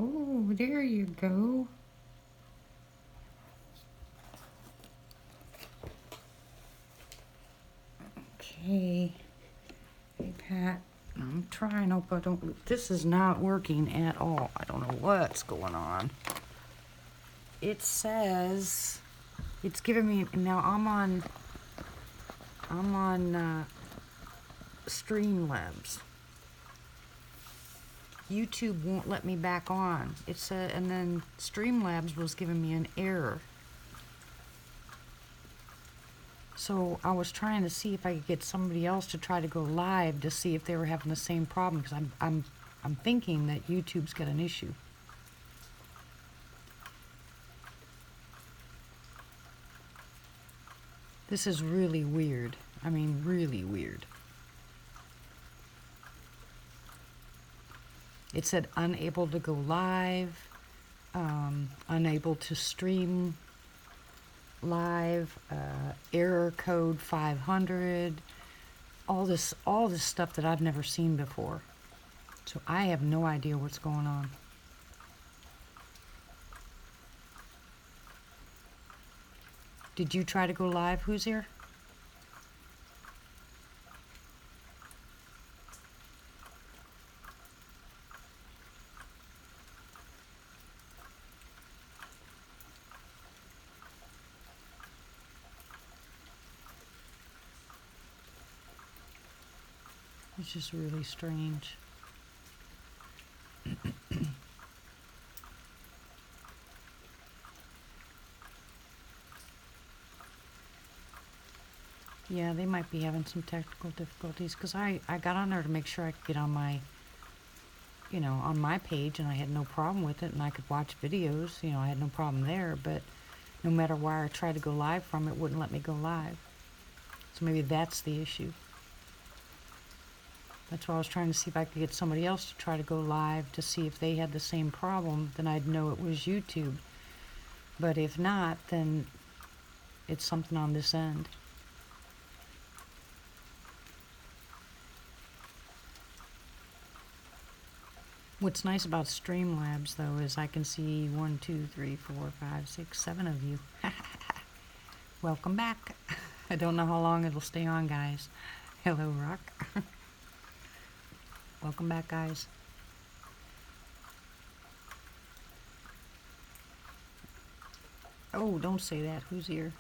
Oh, there you go. Okay. Hey, Pat. I'm trying. Hope I don't. This is not working at all. I don't know what's going on. It says it's giving me now. I'm on Streamlabs. YouTube won't let me back on. It said, and then Streamlabs was giving me an error. So I was trying to see if I could get somebody else to try to go live to see if they were having the same problem, because I'm thinking that YouTube's got an issue. This is really weird. I mean, really weird. It said unable to go live, unable to stream live, error code 500, all this stuff that I've never seen before. So I have no idea what's going on. Did you try to go live? Who's here? It's just really strange. Yeah, they might be having some technical difficulties, because I got on there to make sure I could get on my, on my page, and I had no problem with it, and I could watch videos, I had no problem there, but no matter where I tried to go live from, it wouldn't let me go live. So maybe that's the issue. That's why I was trying to see if I could get somebody else to try to go live to see if they had the same problem, then I'd know it was YouTube. But if not, then it's something on this end. What's nice about Streamlabs, though, is I can see 1, 2, 3, 4, 5, 6, 7 of you. Welcome back. I don't know how long it'll stay on, guys. Hello, Rock. Welcome back, guys. Oh, don't say that. Who's here?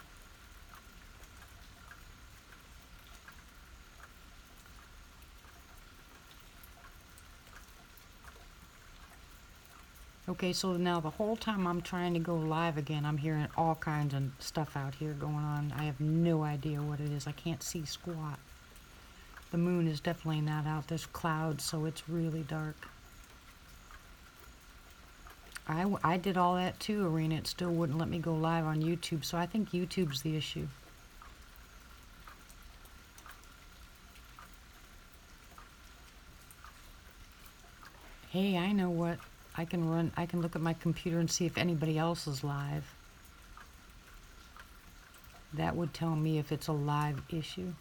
Okay, so now the whole time I'm trying to go live again, I'm hearing all kinds of stuff out here going on. I have no idea what it is. I can't see squat. The moon is definitely not out. There's clouds, so it's really dark. I did all that too, Arena. It still wouldn't let me go live on YouTube, so I think YouTube's the issue. Hey, I know what. I can look at my computer and see if anybody else is live. That would tell me if it's a live issue.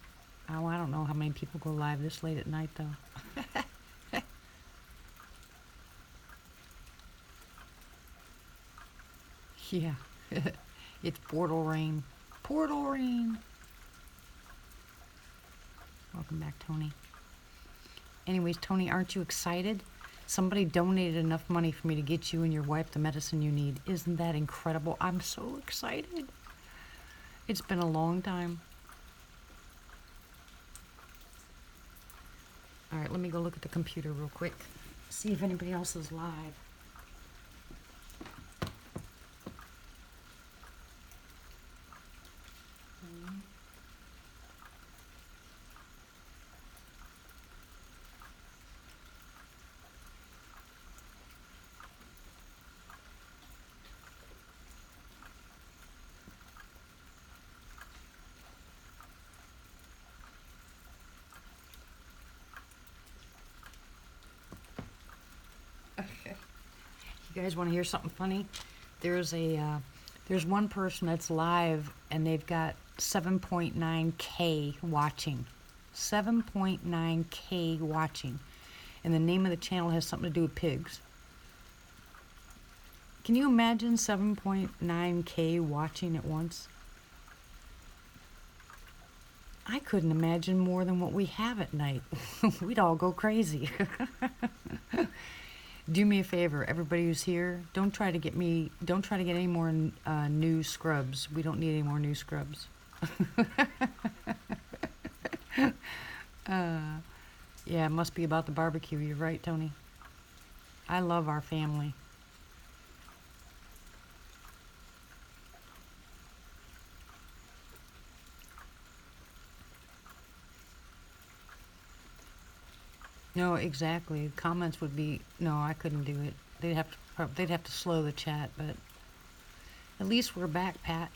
Oh, I don't know how many people go live this late at night, though. Yeah. It's Portal Rain. Portal Rain! Welcome back, Tony. Anyways, Tony, aren't you excited? Somebody donated enough money for me to get you and your wife the medicine you need. Isn't that incredible? I'm so excited. It's been a long time. All right, let me go look at the computer real quick. See if anybody else is live. You guys want to hear something funny? There's one person that's live, and they've got 7.9K watching. 7.9K watching. And the name of the channel has something to do with pigs. Can you imagine 7.9K watching at once? I couldn't imagine more than what we have at night. We'd all go crazy. Do me a favor, everybody who's here, don't try to get any more new scrubs. We don't need any more new scrubs. Yeah, it must be about the barbecue. You're right, Tony. I love our family. No, exactly. Comments would be no. I couldn't do it. They'd have to slow the chat, but at least we're back, Pat.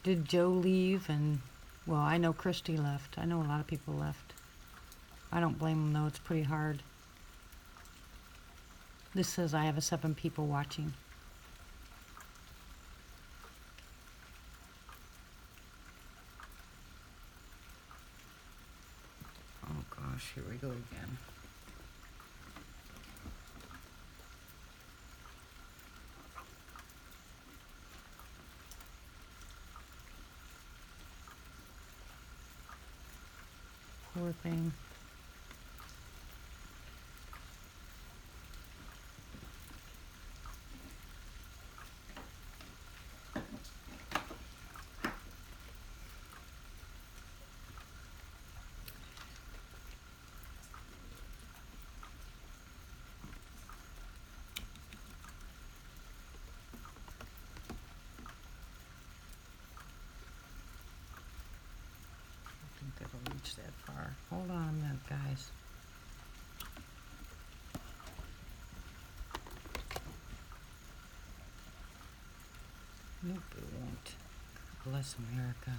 Did Joe leave? And well, I know Christy left. I know a lot of people left. I don't blame them though. It's pretty hard. This says I have 7 people watching. Oh gosh, here we go again. Poor thing. I think that'll reach that far. Hold on a minute, guys. Nope, it won't. Bless America.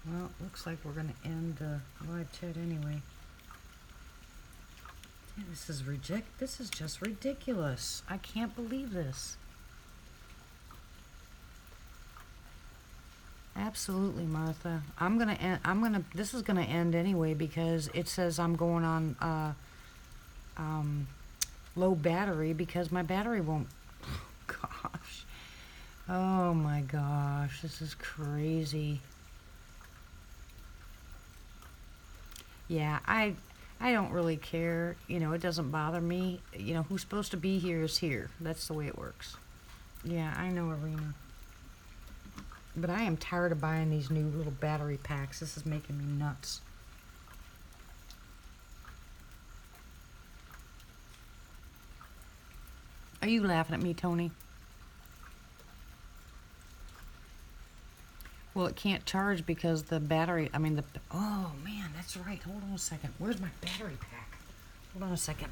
Well, looks like we're going to end the live chat anyway. Yeah, this is just ridiculous. I can't believe this. Absolutely, Martha. This is gonna end anyway because it says I'm going on low battery because my battery won't. Gosh. Oh my gosh, this is crazy. Yeah, I don't really care. You know, it doesn't bother me. You know, who's supposed to be here is here. That's the way it works. Yeah, I know, Arena. But I am tired of buying these new little battery packs. This is making me nuts. Are you laughing at me, Tony? Well, it can't charge because the battery, oh man, that's right. Hold on a second. Where's my battery pack? Hold on a second.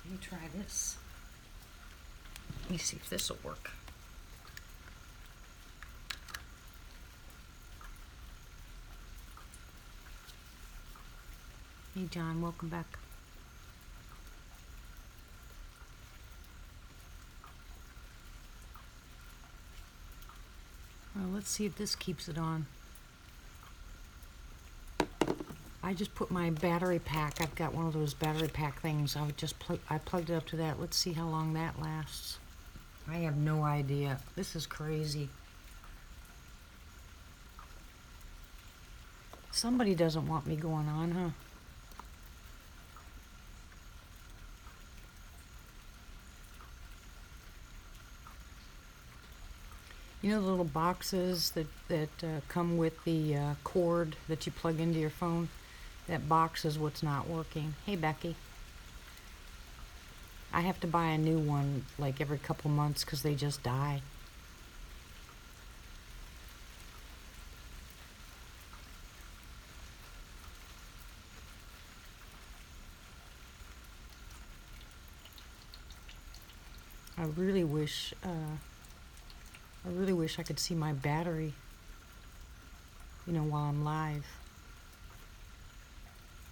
Let me try this. Let me see if this will work. Hey John, welcome back. Well, let's see if this keeps it on. I just put my battery pack. I've got one of those battery pack things. I plugged it up to that. Let's see how long that lasts. I have no idea. This is crazy. Somebody doesn't want me going on, huh? You know the little boxes that come with the cord that you plug into your phone? That box is what's not working. Hey, Becky. I have to buy a new one like every couple months because they just die. I really wish I could see my battery, you know, while I'm live.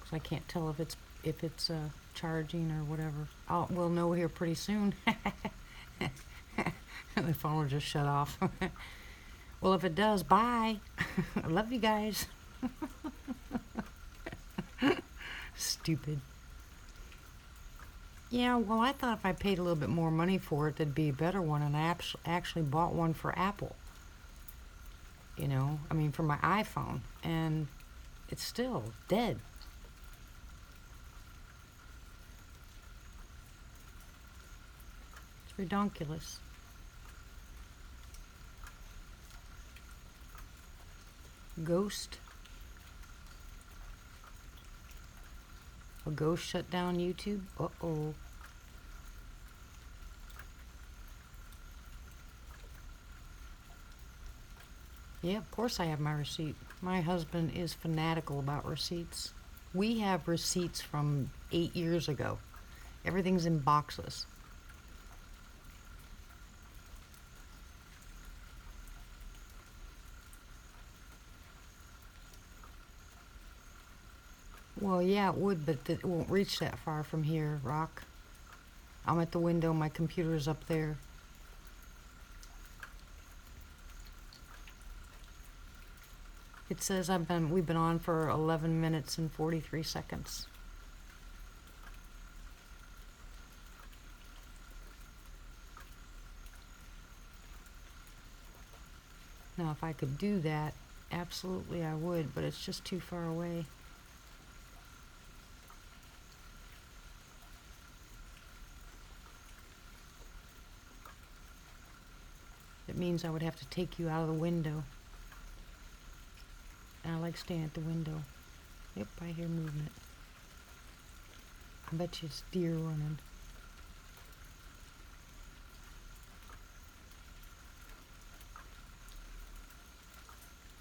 'Cause I can't tell if it's charging or whatever. We'll know here pretty soon. The phone will just shut off. Well, if it does, bye. I love you guys. Stupid. Yeah, well, I thought if I paid a little bit more money for it, there'd be a better one, and I actually bought one for Apple. I mean, for my iPhone, and it's still dead. It's redonkulous. Ghost. A ghost shut down YouTube? Uh-oh. Yeah, of course I have my receipt. My husband is fanatical about receipts. We have receipts from 8 years ago. Everything's in boxes. Well, yeah, it would, but it won't reach that far from here, Rock. I'm at the window, my computer's up there. It says we've been on for 11 minutes and 43 seconds. Now, if I could do that, absolutely I would, but it's just too far away. It means I would have to take you out of the window. And I like staying at the window. Yep, I hear movement. I bet you it's deer running.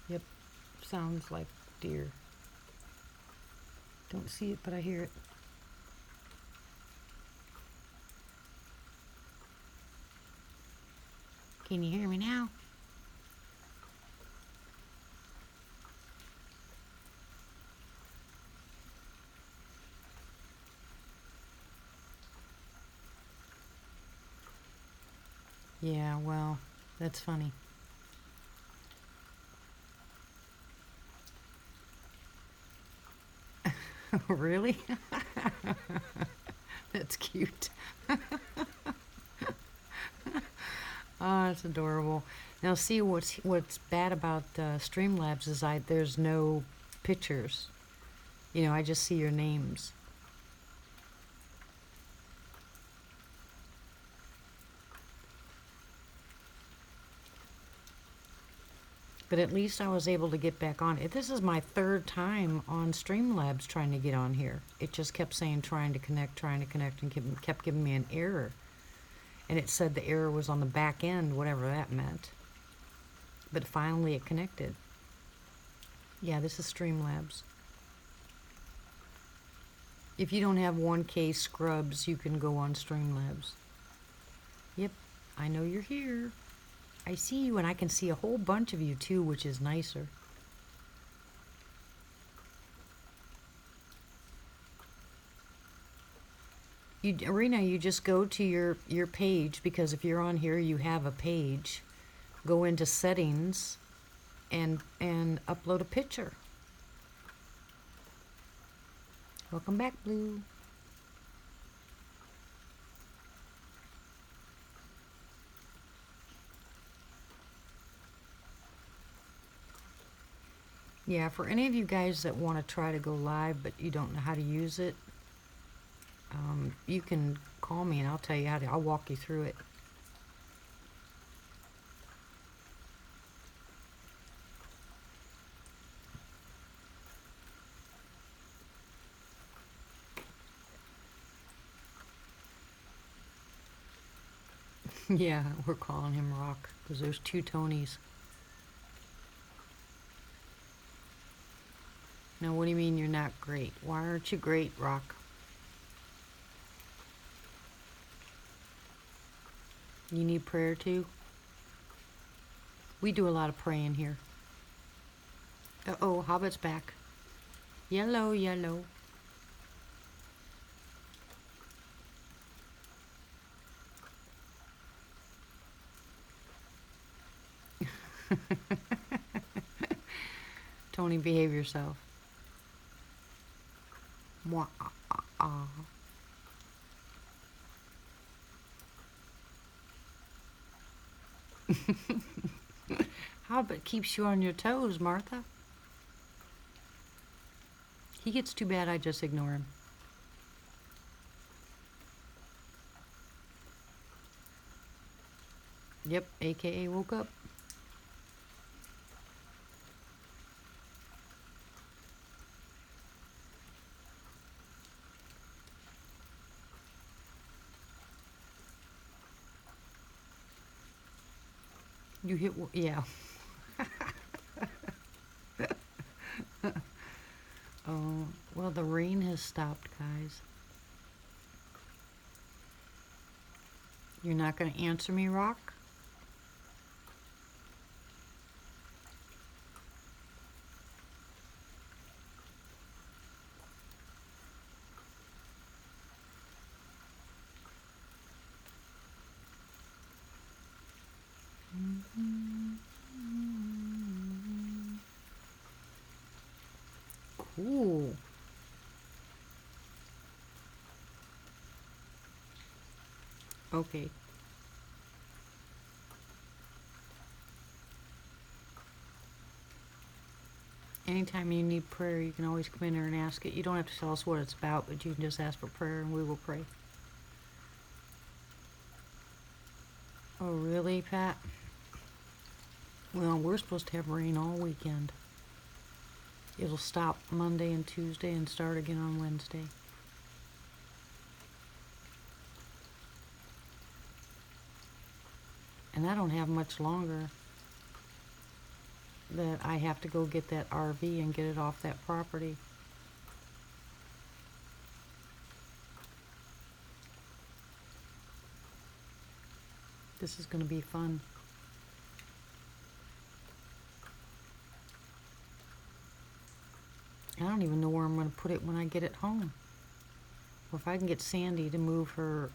Yep, sounds like deer. Don't see it, but I hear it. Can you hear me now? Yeah, well, that's funny. Really? That's cute. Oh, it's adorable. Now, see what's bad about Streamlabs is there's no pictures. I just see your names. But at least I was able to get back on it. This is my third time on Streamlabs trying to get on here. It just kept saying trying to connect, and kept giving me an error. And it said the error was on the back end, whatever that meant. But finally it connected. Yeah, this is Streamlabs. If you don't have 1K scrubs, you can go on Streamlabs. Yep, I know you're here. I see you, and I can see a whole bunch of you too, which is nicer. Arena, you just go to your page, because if you're on here, you have a page. Go into settings and upload a picture. Welcome back, Blue. Yeah, for any of you guys that want to try to go live but you don't know how to use it, you can call me and I'll tell you I'll walk you through it. Yeah, we're calling him Rock because there's two Tonys. Now, what do you mean you're not great? Why aren't you great, Rock? You need prayer too? We do a lot of praying here. Uh-oh, Hobbit's back. Yellow, yellow. Tony, behave yourself. Mwah, ah, ah, ah. Hobbit keeps you on your toes, Martha. He gets too bad, I just ignore him. Yep, AKA woke up. You hit, yeah. Oh, well, the rain has stopped, guys. You're not going to answer me, Rock? Cool. Okay. Anytime you need prayer, you can always come in here and ask it. You don't have to tell us what it's about, but you can just ask for prayer and we will pray. Oh, really, Pat? Well, we're supposed to have rain all weekend. It'll stop Monday and Tuesday and start again on Wednesday. And I don't have much longer that I have to go get that RV and get it off that property. This is going to be fun. I don't even know where I'm going to put it when I get it home. Or if I can get Sandy to move her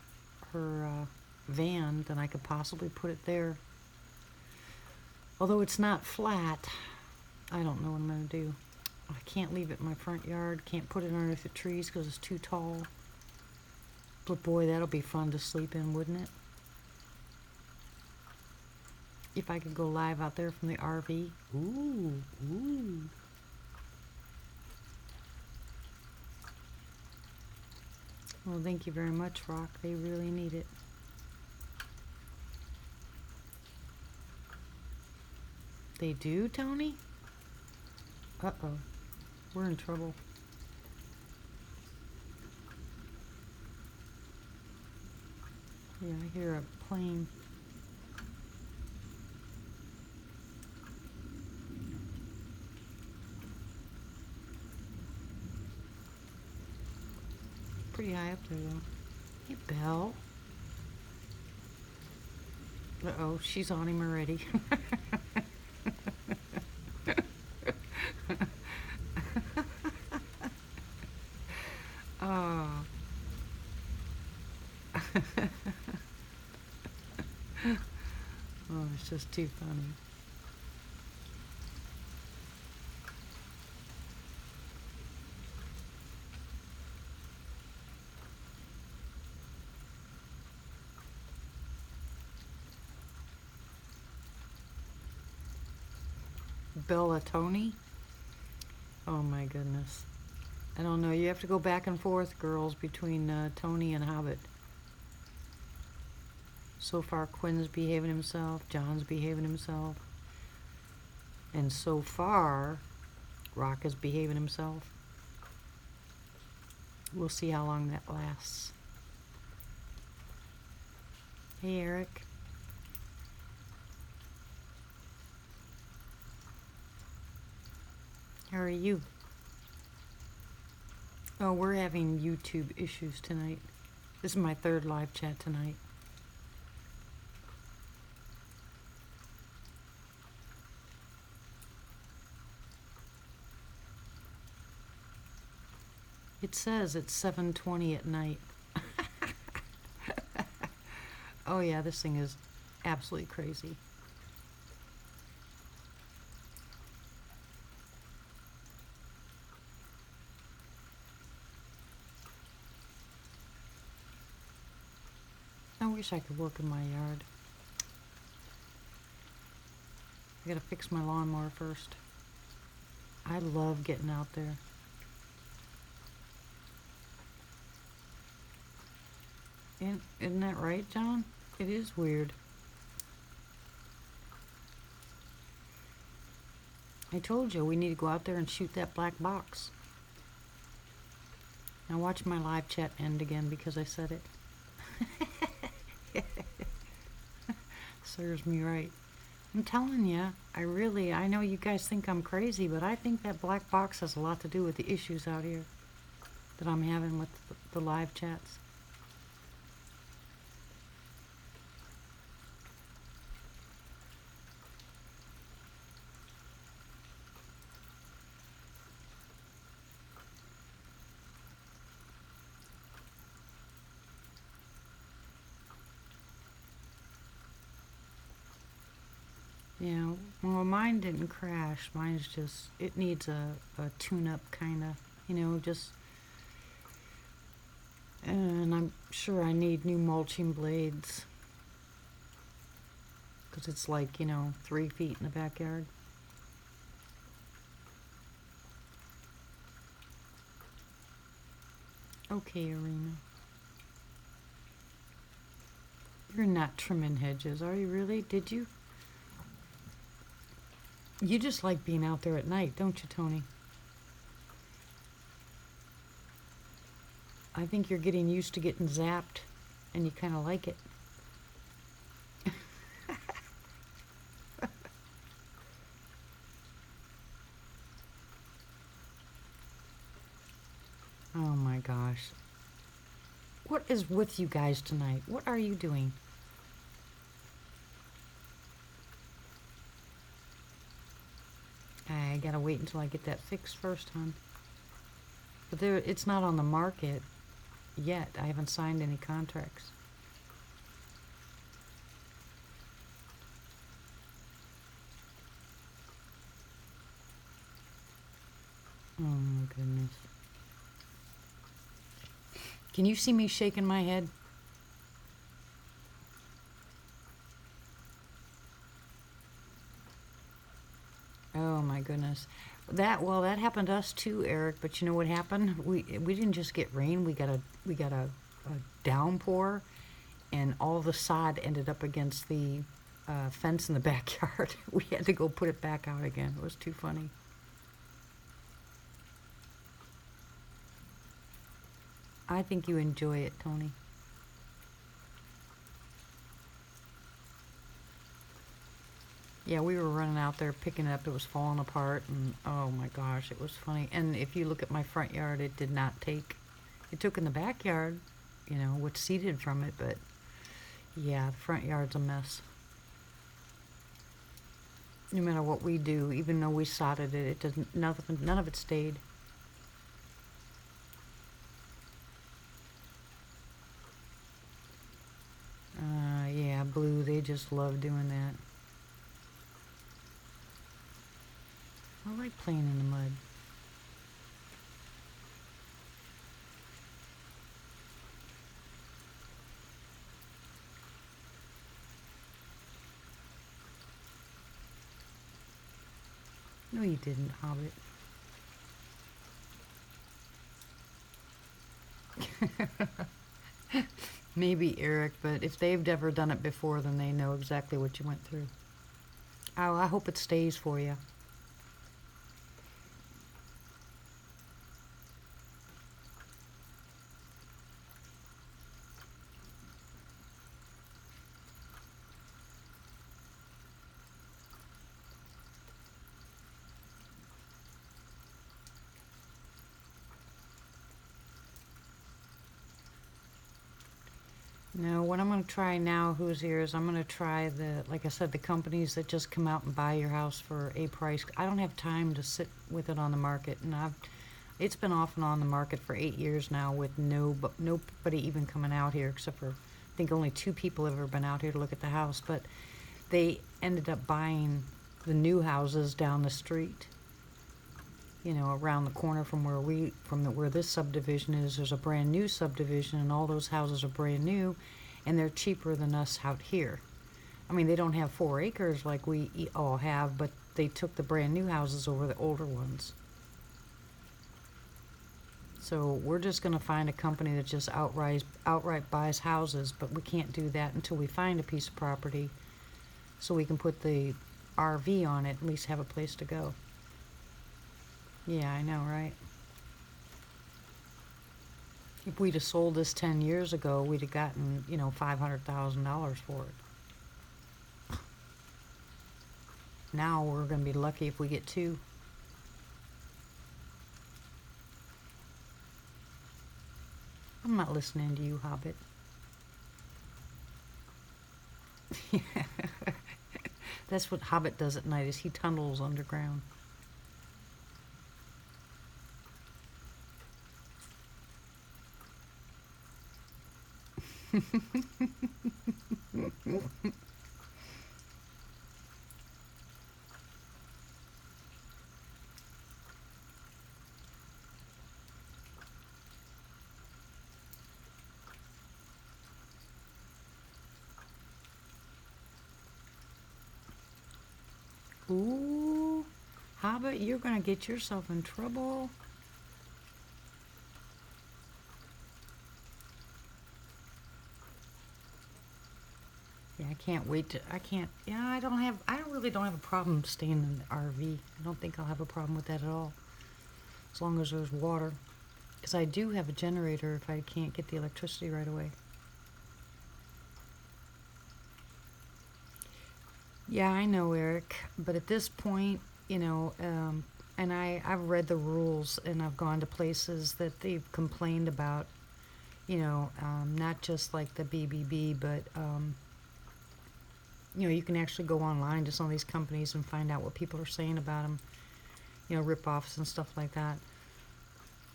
van, then I could possibly put it there. Although it's not flat, I don't know what I'm going to do. I can't leave it in my front yard. Can't put it underneath the trees because it's too tall. But boy, that'll be fun to sleep in, wouldn't it? If I could go live out there from the RV. Ooh, ooh. Well, thank you very much, Rock. They really need it. They do, Tony? Uh-oh. We're in trouble. Yeah, I hear a plane. Pretty high up there, though. Hey, Belle. Uh-oh, she's on him already. Oh. Oh, it's just too funny. Bella Tony? Oh my goodness. I don't know. You have to go back and forth, girls, between Tony and Hobbit. So far, Quinn's behaving himself, John's behaving himself. And so far, Rock is behaving himself. We'll see how long that lasts. Hey, Eric. How are you? Oh, we're having YouTube issues tonight. This is my third live chat tonight. It says it's 7:20 at night. Oh yeah, this thing is absolutely crazy. wish I could work in my yard. I gotta fix my lawnmower first. I love getting out there. Isn't that right, John? It is weird. I told you we need to go out there and shoot that black box. Now watch my live chat end again because I said it. Serves me right. I'm telling you, I know you guys think I'm crazy, but I think that black box has a lot to do with the issues out here that I'm having with the live chats. Yeah, well, mine didn't crash. Mine's just, it needs a tune-up kind of, just, and I'm sure I need new mulching blades. Because it's like, 3 feet in the backyard. Okay, Arena. You're not trimming hedges, are you really? Did you? You just like being out there at night, don't you, Tony? I think you're getting used to getting zapped, and you kind of like it. Oh my gosh. What is with you guys tonight? What are you doing? I gotta wait until I get that fixed first, hon. But it's not on the market yet. I haven't signed any contracts. Oh my goodness. Can you see me shaking my head? Oh my goodness. That happened to us too, Eric, but you know what happened? We didn't just get rain, we got a downpour, and all the sod ended up against the fence in the backyard. We had to go put it back out again. It was too funny. I think you enjoy it, Tony. Yeah, we were running out there picking it up. It was falling apart, and oh my gosh, it was funny. And if you look at my front yard, it did not take. It took in the backyard, what's seeded from it, but yeah, the front yard's a mess. No matter what we do, even though we sodded it, none of it stayed. Yeah, Blue, they just love doing that. I like playing in the mud. No, you didn't, Hobbit. Maybe, Eric, but if they've ever done it before, then they know exactly what you went through. Oh, I hope it stays for you. No, what I'm going to try now, who's here, is I'm going to try like I said, the companies that just come out and buy your house for a price. I don't have time to sit with it on the market, and it's been off and on the market for 8 years now with nobody even coming out here, except for, I think only 2 people have ever been out here to look at the house, but they ended up buying the new houses down the street. Around the corner from where this subdivision is, there's a brand new subdivision, and all those houses are brand new, and they're cheaper than us out here. I mean, they don't have 4 acres like we all have, but they took the brand new houses over the older ones. So we're just going to find a company that just outright buys houses, but we can't do that until we find a piece of property so we can put the RV on it, at least have a place to go. Yeah, I know, right? If we'd have sold this 10 years ago, we'd have gotten, $500,000 for it. Now we're going to be lucky if we get 2. I'm not listening to you, Hobbit. That's what Hobbit does at night, is he tunnels underground. Ooh, Hobbit, you're gonna get yourself in trouble. Yeah, I can't wait to, I really don't have a problem staying in the RV. I don't think I'll have a problem with that at all, as long as there's water. Because I do have a generator if I can't get the electricity right away. Yeah, I know, Eric, but at this point, and I've read the rules and I've gone to places that they've complained about, not just like the BBB, but, you can actually go online to some of these companies and find out what people are saying about them, rip-offs and stuff like that.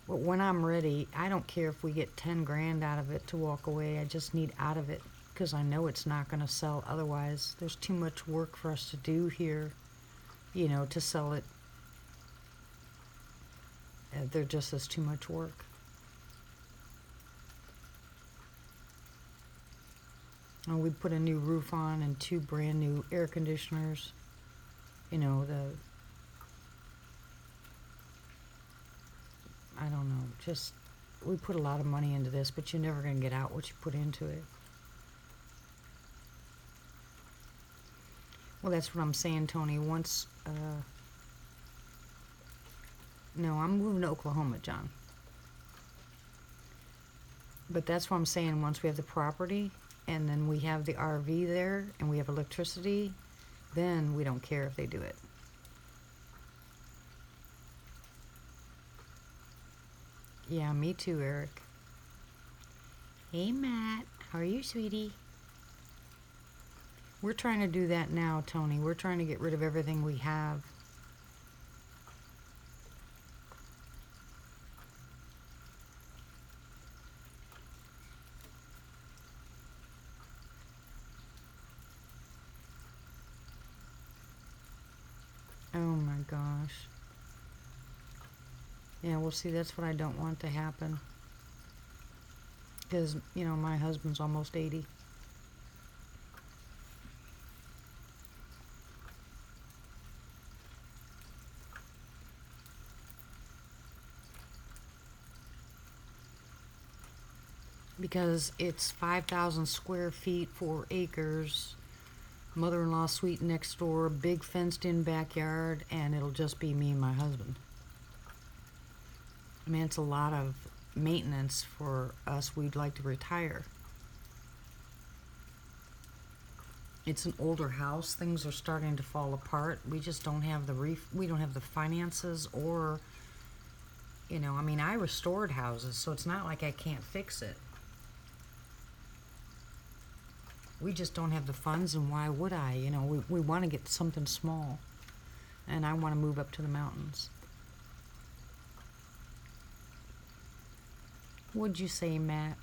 But when I'm ready, I don't care if we get 10 grand out of it to walk away. I just need out of it, because I know it's not going to sell otherwise. There's too much work for us to do here, to sell it. There just is too much work. And we put a new roof on and 2 brand new air conditioners. I don't know, just, we put a lot of money into this, but you're never going to get out what you put into it. Well, that's what I'm saying, Tony. Once, no, I'm moving to Oklahoma, John. But that's what I'm saying. Once we have the property, and then we have the RV there, and we have electricity, then we don't care if they do it. Yeah, me too, Eric. Hey, Matt. How are you, sweetie? We're trying to do that now, Tony. We're trying to get rid of everything we have. Oh my gosh. Yeah, well, see, that's what I don't want to happen. Because, my husband's almost 80. Because it's 5,000 square feet, 4 acres, mother-in-law suite next door, big fenced-in backyard, and it'll just be me and my husband. I mean, it's a lot of maintenance for us. We'd like to retire. It's an older house. Things are starting to fall apart. We just don't have we don't have the finances, or, I restored houses, so it's not like I can't fix it. We just don't have the funds, and why would I? We want to get something small, and I want to move up to the mountains. What'd you say, Matt?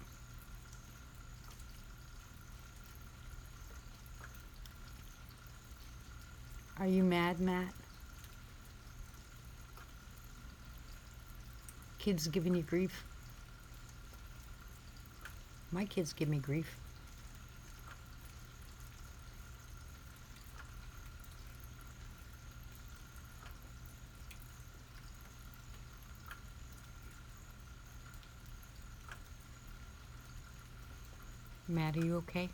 Are you mad, Matt? Kids giving you grief? My kids give me grief. Matt, are you okay?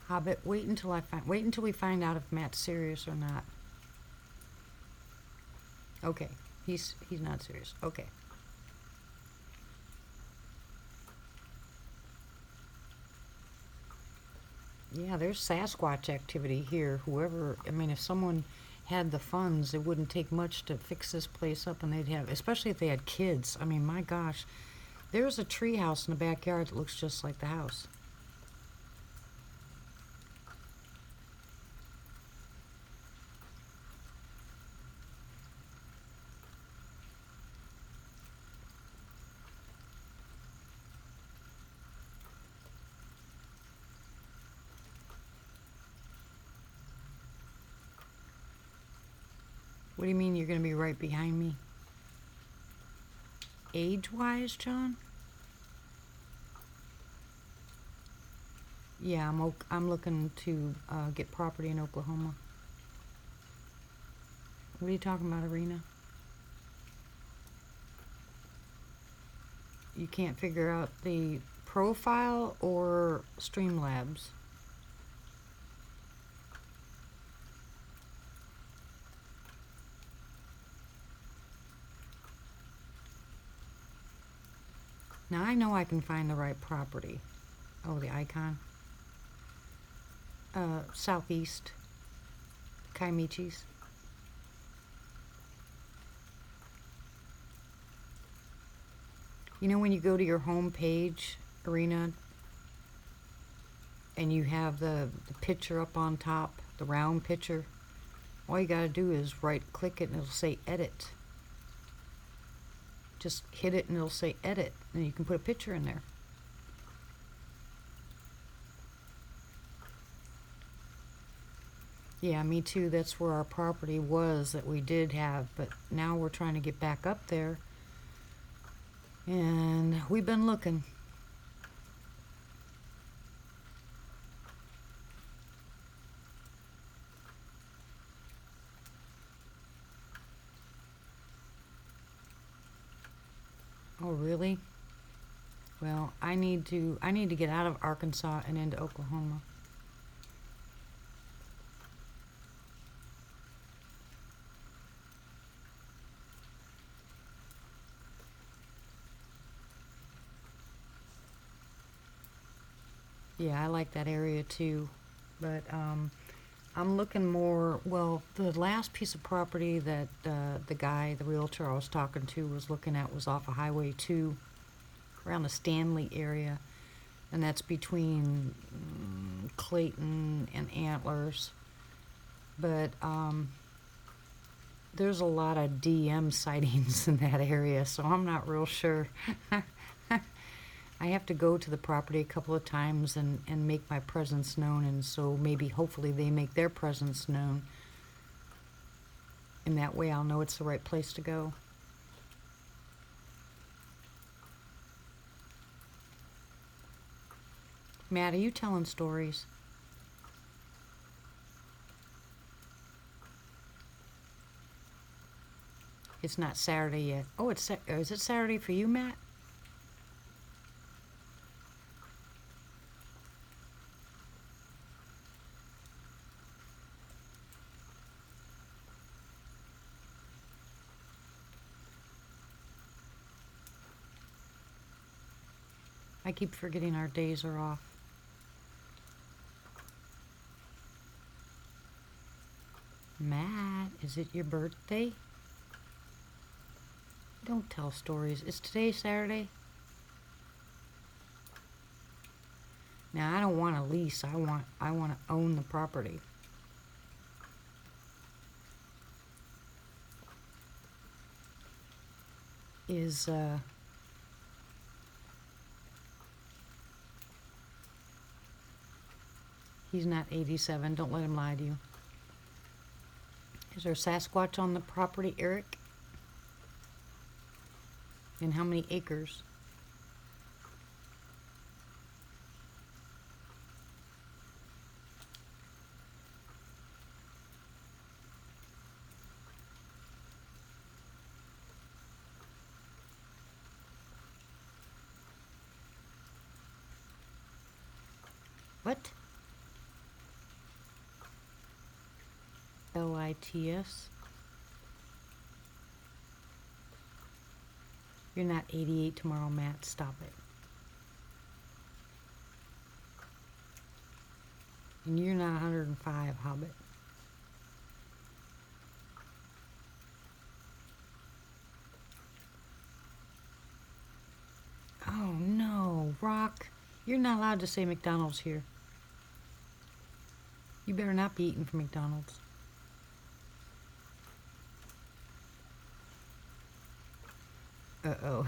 Hobbit, wait until we find out if Matt's serious or not. Okay, he's not serious. Okay. Yeah, there's Sasquatch activity here. Whoever, I mean, if someone had the funds, it wouldn't take much to fix this place up, and they'd have, especially if they had kids. I mean, my gosh, there's a tree house in the backyard that looks just like the house. What do you mean you're going to be right behind me? Age-wise, John? Yeah, I'm looking to get property in Oklahoma. What are you talking about, Arena? You can't figure out the profile or Streamlabs? Now I know I can find the right property. Oh, the icon. Southeast. Kaimichis. You know when you go to your home page, Arena, and you have the picture up on top, the round picture, all you gotta do is right click it and it'll say edit. Just hit it and it'll say edit, and you can put a picture in there. Yeah, me too. That's where our property was that we did have, but now we're trying to get back up there. And we've been looking. Oh, really? Well, I need to get out of Arkansas and into Oklahoma. Yeah, I like that area too, but I'm looking more, well, the last piece of property that the realtor I was talking to was looking at was off of Highway 2, around the Stanley area, and that's between Clayton and Antlers. But there's a lot of DM sightings in that area, so I'm not real sure. I have to go to the property a couple of times and make my presence known, and so maybe hopefully they make their presence known. And that way I'll know it's the right place to go. Matt, are you telling stories? It's not Saturday yet. Oh, is it Saturday for you, Matt? I keep forgetting our days are off. Matt, is it your birthday? Don't tell stories. Is today Saturday? Now I don't want a lease. I want to own the property. Is he's not 87. Don't let him lie to you. Is there a Sasquatch on the property, Eric? And how many acres? What? LITS? You're not 88 tomorrow, Matt. Stop it. And you're not 105, Hobbit. Oh no, Rock. You're not allowed to say McDonald's here. You better not be eating from McDonald's. Uh-oh.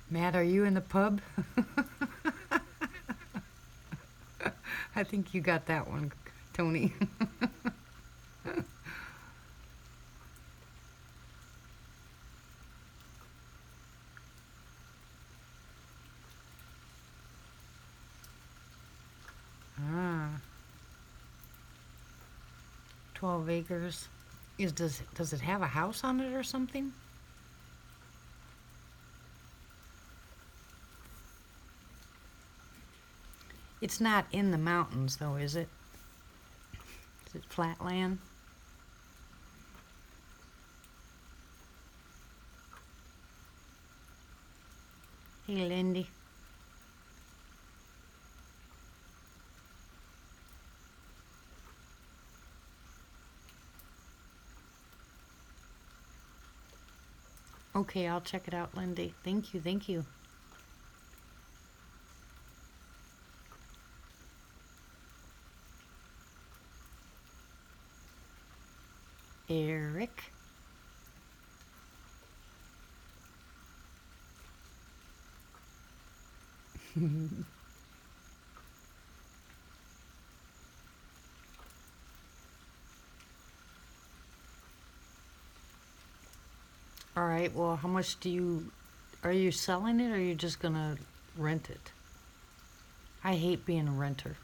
Matt, are you in the pub? I think you got that one, Tony. Ah. 12 acres. Does it have a house on it or something? It's not in the mountains though, is it? Is it flat land? Hey, Lindy. Okay, I'll check it out, Lindy. Thank you, thank you. Eric. All right, well, how much are you selling it or are you just gonna rent it? I hate being a renter.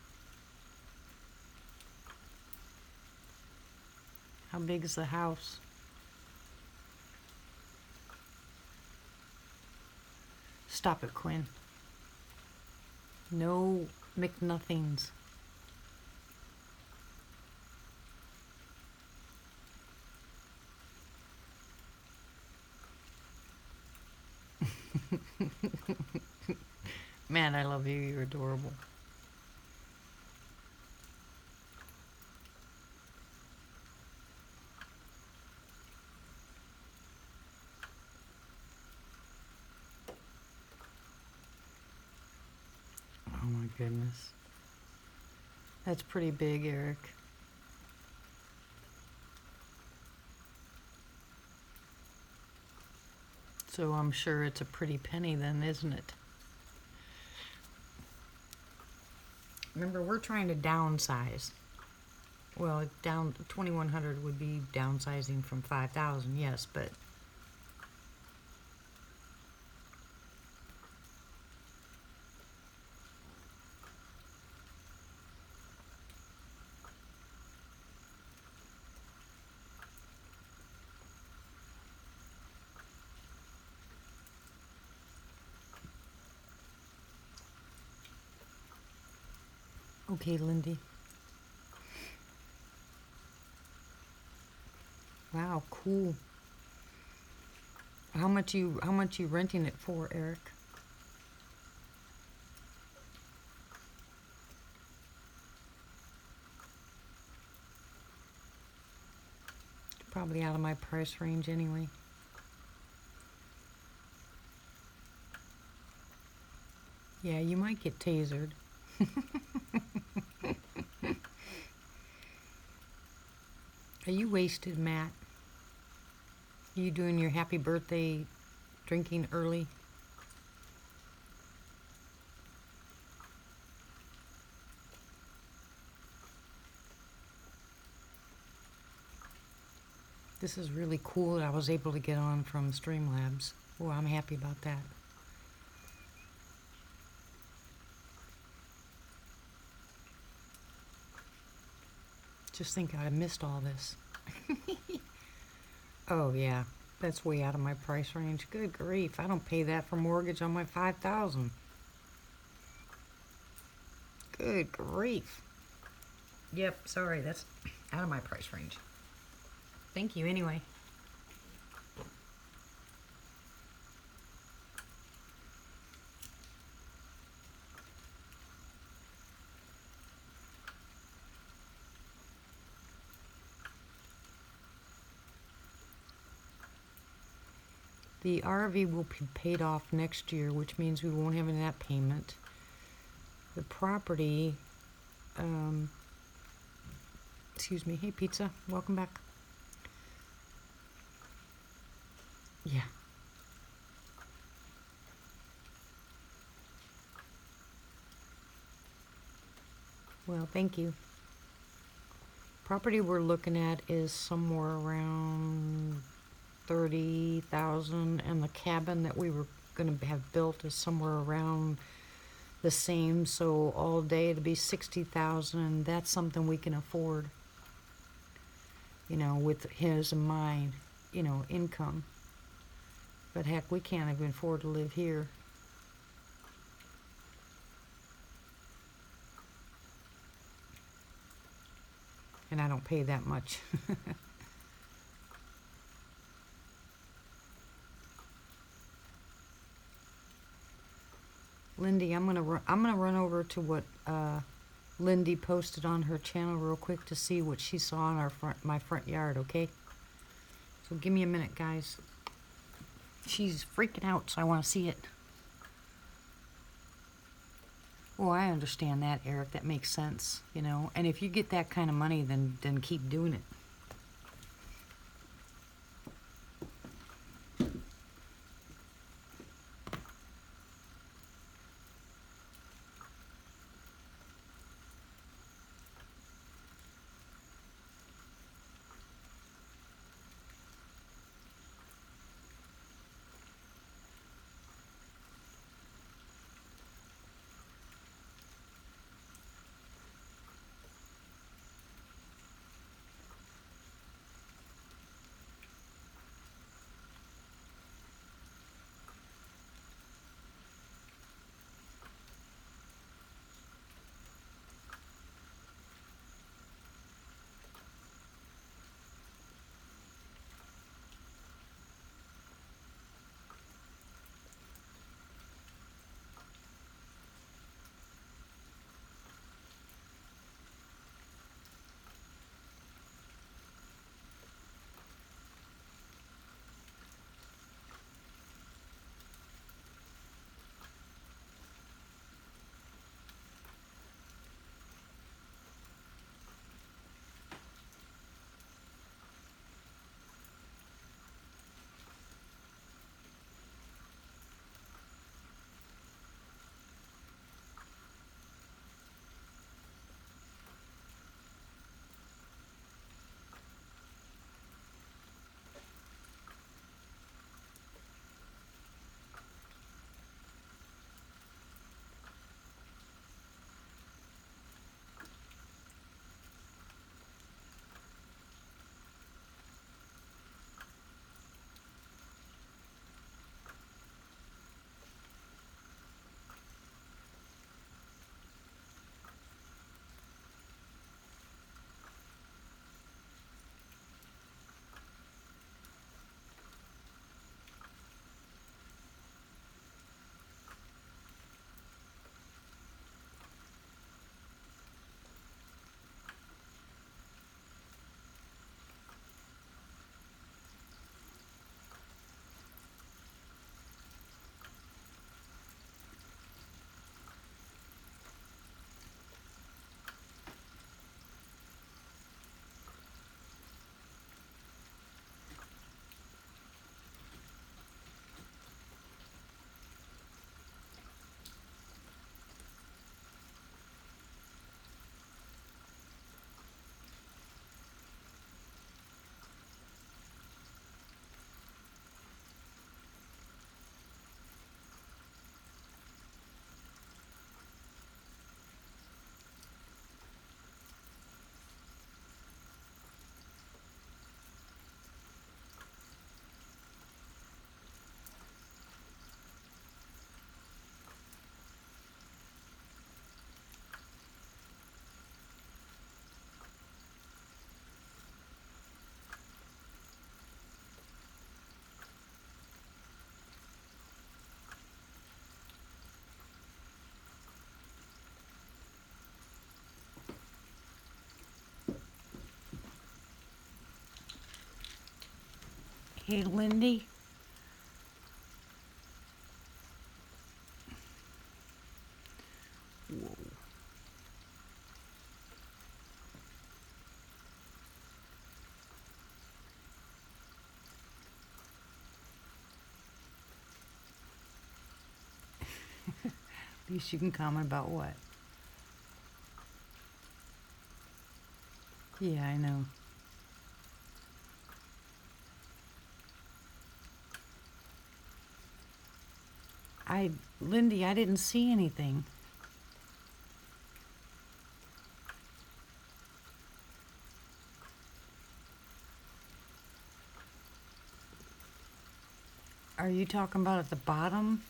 How big is the house? Stop it, Quinn. No McNothings. Man, I love you. You're adorable. Oh my goodness. That's pretty big, Eric. So I'm sure it's a pretty penny then, isn't it? Remember, we're trying to downsize. Well, down 2,100 would be downsizing from 5,000, yes, but okay, Lindy. Wow, cool. How much you renting it for, Eric? Probably out of my price range anyway. Yeah, you might get tasered. Are you wasted, Matt? Are you doing your happy birthday drinking early? This is really cool that I was able to get on from Streamlabs. Oh, I'm happy about that. Just think I'd have missed all this. Oh yeah, that's way out of my price range. Good grief, I don't pay that for mortgage on my 5,000. Good grief. Yep, sorry, that's out of my price range. Thank you anyway. The RV will be paid off next year, which means we won't have any of that payment. The property, excuse me, hey pizza, welcome back. Yeah. Well, thank you. Property we're looking at is somewhere around 30,000, and the cabin that we were going to have built is somewhere around the same. So all day it'll be 60,000, and that's something we can afford. You know, with his and mine, you know, income. But heck, we can't even afford to live here. And I don't pay that much. Lindy, I'm gonna run over to what Lindy posted on her channel real quick to see what she saw in my front yard. Okay. So give me a minute, guys. She's freaking out, so I want to see it. Well, I understand that, Eric. That makes sense, you know. And if you get that kind of money, then keep doing it. Hey, Lindy. Whoa. At least you can comment about what? Yeah, I know. Lindy, I didn't see anything. Are you talking about at the bottom?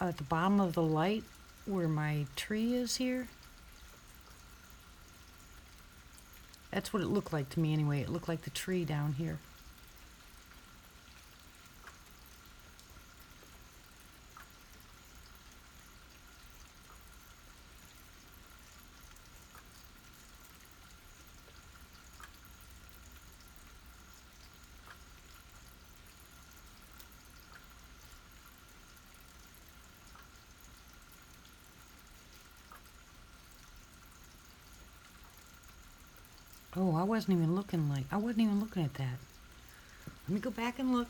At the bottom of the light where my tree is here? That's what it looked like to me anyway. It looked like the tree down here. Oh, I wasn't even looking at that. Let me go back and look.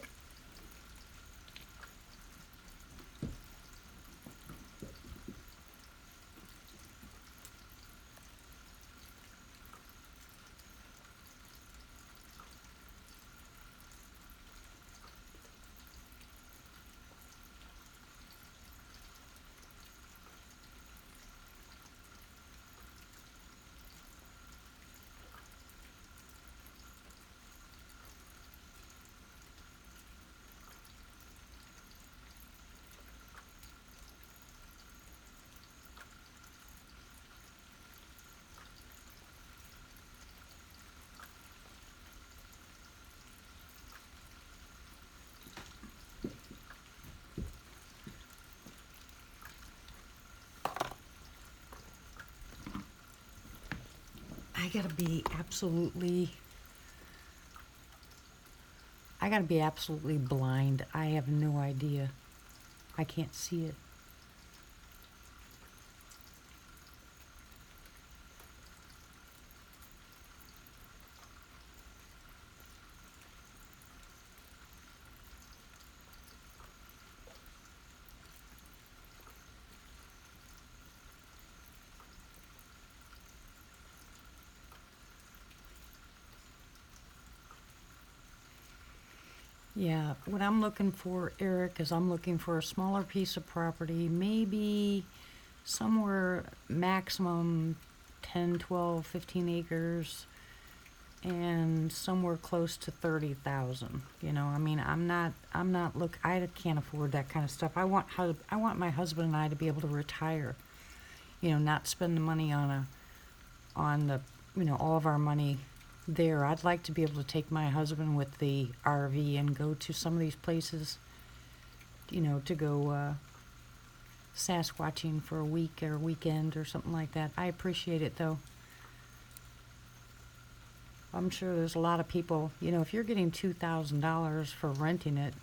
I gotta be absolutely blind. I have no idea. I can't see it. Yeah, what I'm looking for, Eric, is I'm looking for a smaller piece of property, maybe somewhere maximum 10, 12, 15 acres and somewhere close to 30,000. You know, I mean, I can't afford that kind of stuff. I want my husband and I to be able to retire, you know, not spend the money on the, you know, all of our money there. I'd like to be able to take my husband with the RV and go to some of these places, you know, to go Sasquatching for a week or a weekend or something like that. I appreciate it though. I'm sure there's a lot of people, you know, if you're getting $2,000 for renting it,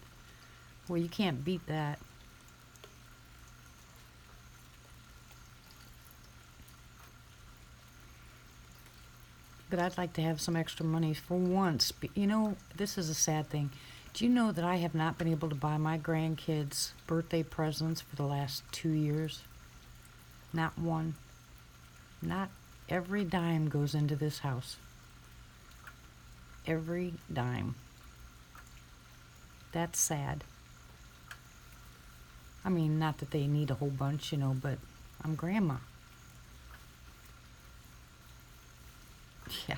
well, you can't beat that. But I'd like to have some extra money for once. You know, this is a sad thing. Do you know that I have not been able to buy my grandkids birthday presents for the last 2 years? Not one. Not every dime goes into this house. Every dime. That's sad. I mean, not that they need a whole bunch, you know, but I'm grandma. Yeah.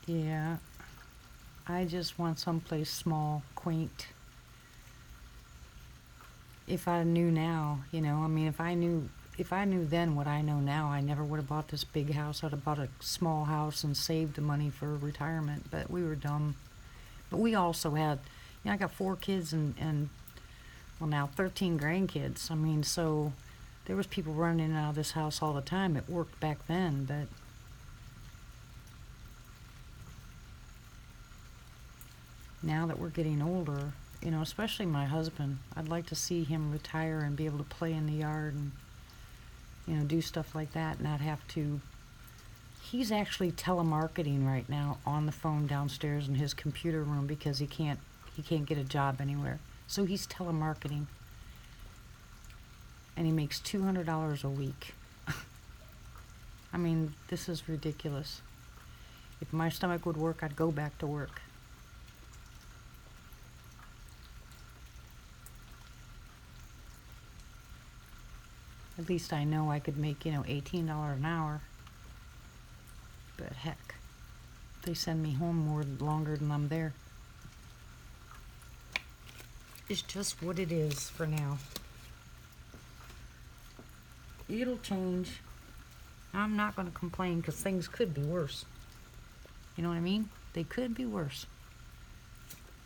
Yeah. I just want someplace small, quaint. If I knew now, you know, I mean, if I knew then what I know now, I never would have bought this big house. I'd have bought a small house and saved the money for retirement, but we were dumb. But we also had, you know, I got 4 kids and well, now 13 grandkids. I mean, so there was people running in and out of this house all the time. It worked back then, but now that we're getting older, you know, especially my husband, I'd like to see him retire and be able to play in the yard and, you know, do stuff like that, not have to. He's actually telemarketing right now on the phone downstairs in his computer room because he can't get a job anywhere. So he's telemarketing, and he makes $200 a week. I mean, this is ridiculous. If my stomach would work, I'd go back to work. At least I know I could make, you know, $18 an hour. But heck, they send me home longer than I'm there. It's just what it is for now. It'll change. I'm not going to complain because things could be worse. You know what I mean? They could be worse.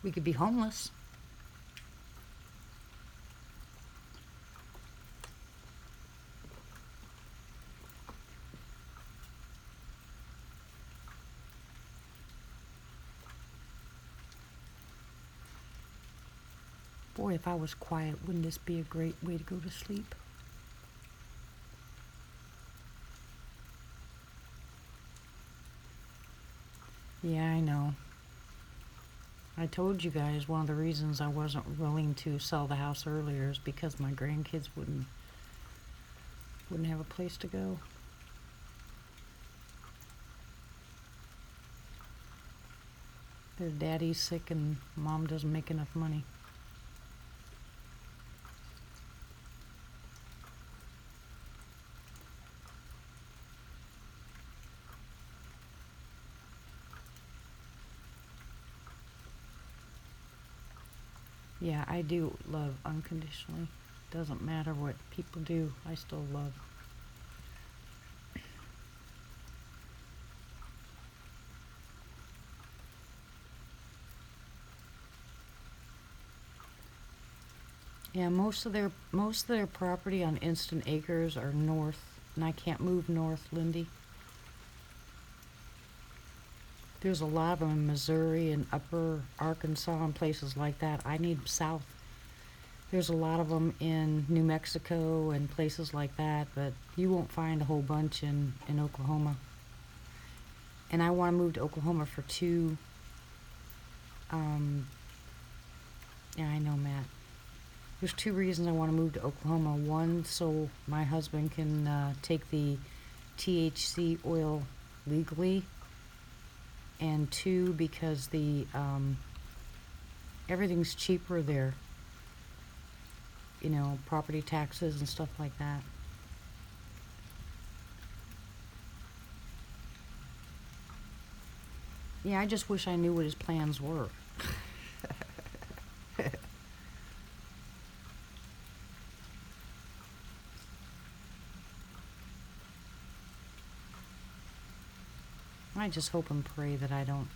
We could be homeless. Boy, if I was quiet, wouldn't this be a great way to go to sleep? Yeah, I know. I told you guys one of the reasons I wasn't willing to sell the house earlier is because my grandkids wouldn't have a place to go. Their daddy's sick and mom doesn't make enough money. Yeah, I do love unconditionally. Doesn't matter what people do, I still love. Yeah, most of their property on Instant Acres are north, and I can't move north, Lindy. There's a lot of them in Missouri and upper Arkansas and places like that. I need south. There's a lot of them in New Mexico and places like that, but you won't find a whole bunch in Oklahoma. And I want to move to Oklahoma for two. Yeah, I know, Matt. There's two reasons I want to move to Oklahoma. One, so my husband can take the THC oil legally. And two, because the everything's cheaper there. You know, property taxes and stuff like that. Yeah, I just wish I knew what his plans were. I just hope and pray that I don't,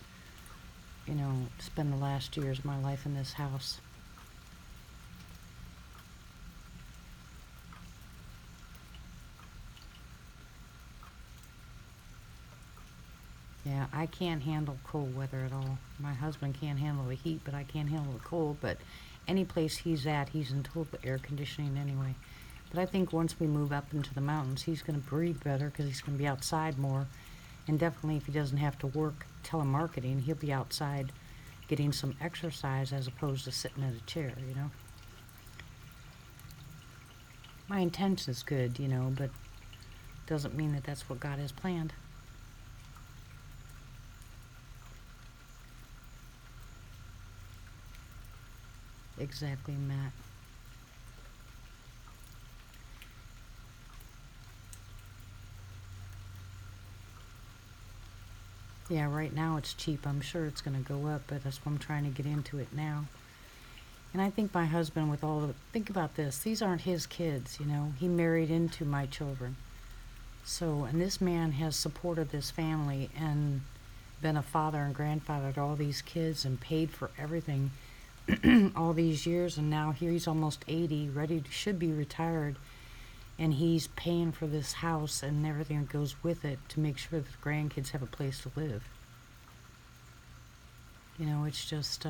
you know, spend the last years of my life in this house. Yeah, I can't handle cold weather at all. My husband can't handle the heat, but I can't handle the cold. But any place he's at, he's in total air conditioning anyway. But I think once we move up into the mountains, he's going to breathe better because he's going to be outside more. And definitely if he doesn't have to work telemarketing, he'll be outside getting some exercise as opposed to sitting in a chair, you know. My intention is good, you know, but doesn't mean that that's what God has planned. Exactly, Matt. Yeah, right now it's cheap. I'm sure it's going to go up, but that's why I'm trying to get into it now. And I think my husband, with all the, think about this, these aren't his kids, you know. He married into my children. So, and this man has supported this family and been a father and grandfather to all these kids and paid for everything all these years. And now here he's almost 80, should be retired. And he's paying for this house and everything that goes with it to make sure that the grandkids have a place to live. You know, it's just,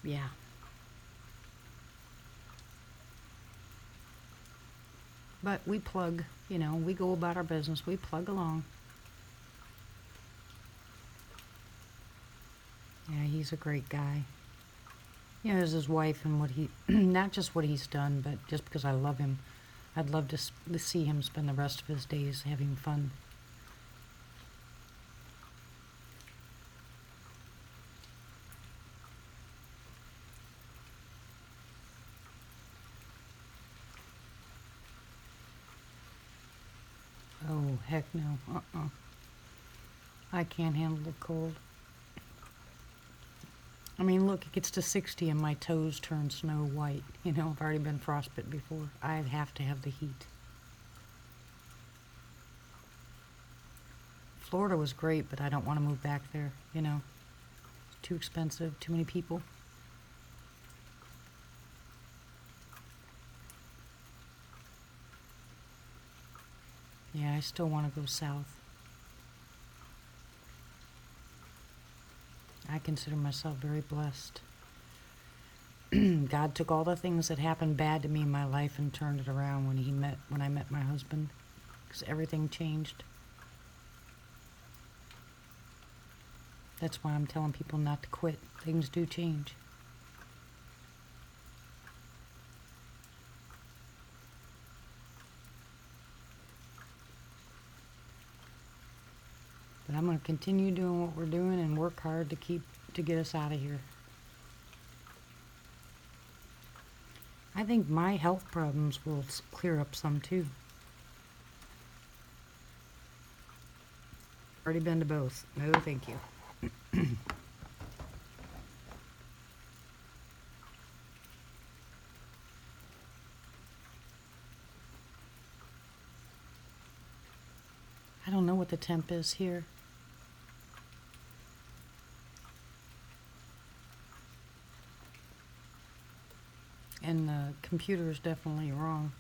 yeah. But we plug, you know, we go about our business, we plug along. Yeah, he's a great guy. You know, there's his wife and what he, not just what he's done, but just because I love him, I'd love to see him spend the rest of his days having fun. Oh, heck no. I can't handle the cold. I mean, look, it gets to 60 and my toes turn snow white. You know, I've already been frostbit before. I have to have the heat. Florida was great, but I don't want to move back there, you know. It's too expensive, too many people. Yeah, I still want to go south. I consider myself very blessed. God took all the things that happened bad to me in my life and turned it around when I met my husband, because everything changed. That's why I'm telling people not to quit. Things do change. But I'm going to continue doing what we're doing and work hard to get us out of here. I think my health problems will clear up some too. Already been to both. No, thank you. I don't know what the temp is here. And the computer is definitely wrong.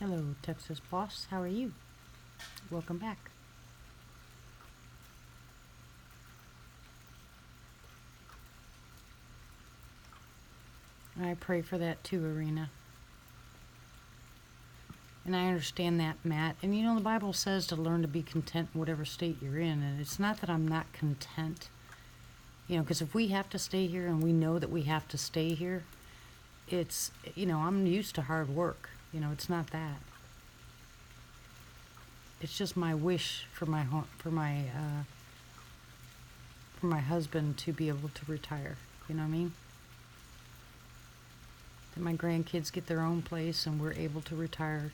Hello, Texas boss. How are you? Welcome back. I pray for that too, Arena. And I understand that, Matt. And you know, the Bible says to learn to be content in whatever state you're in. And it's not that I'm not content. You know, because if we have to stay here and we know that we have to stay here, it's, you know, I'm used to hard work. You know, it's not that. It's just my wish for my husband to be able to retire. You know what I mean? That my grandkids get their own place and we're able to retire.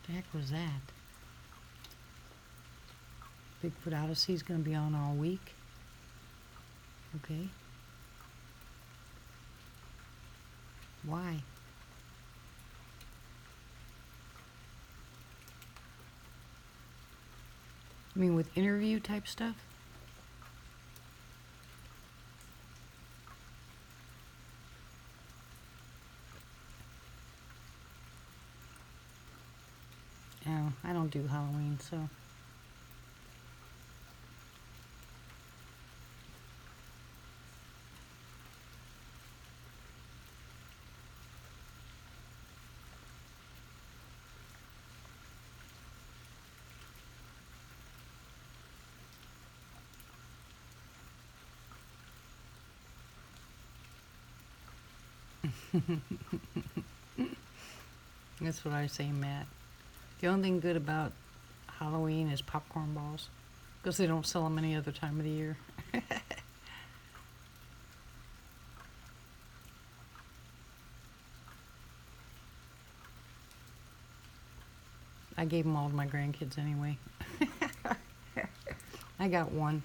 The heck was that? Bigfoot Odyssey's gonna be on all week. Okay. Why? I mean, with interview type stuff? Oh, I don't do Halloween, so. That's what I say, Matt. The only thing good about Halloween is popcorn balls, because they don't sell them any other time of the year. I gave them all to my grandkids anyway. I got one.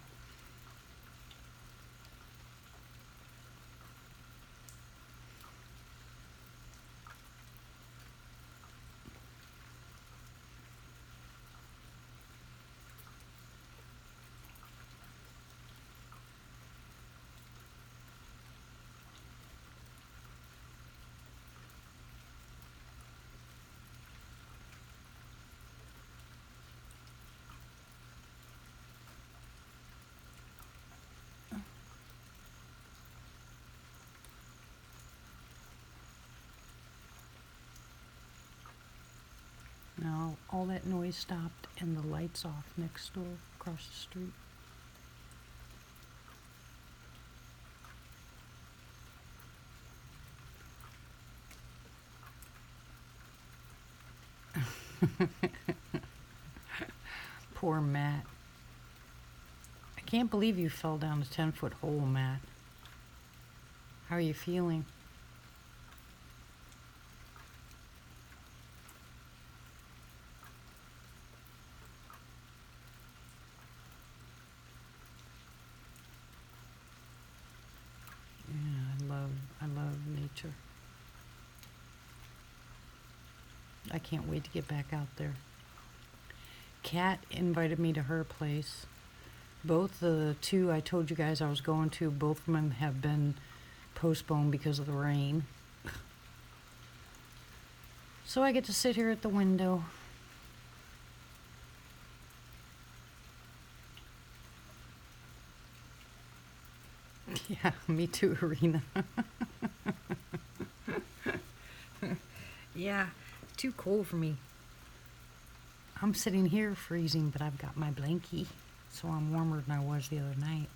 all that noise stopped and the lights off next door across the street. Poor Matt. I can't believe you fell down a 10-foot hole, Matt. How are you feeling? Yeah, I love nature. I can't wait to get back out there. Kat invited me to her place. Both the two I told you guys I was going to, both of them have been postponed because of the rain. So I get to sit here at the window. Yeah, me too, Arena. Yeah, too cold for me. I'm sitting here freezing, but I've got my blankie, so I'm warmer than I was the other night.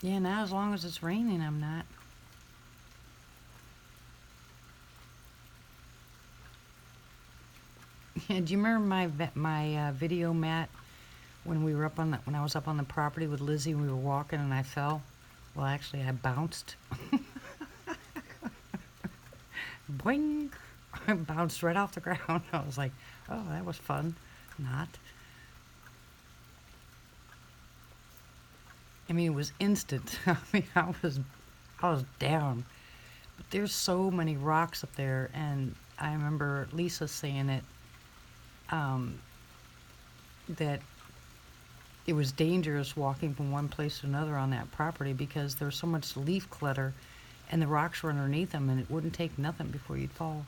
Yeah, now as long as it's raining, I'm not. Yeah, do you remember my video, Matt, when we were when I was up on the property with Lizzie and we were walking and I fell? Well, actually, I bounced. Boing! I bounced right off the ground. I was like, oh, that was fun. Not. I mean, it was instant. I mean, I was down. But there's so many rocks up there, and I remember Lisa saying it, that it was dangerous walking from one place to another on that property because there was so much leaf clutter and the rocks were underneath them, and it wouldn't take nothing before you'd fall.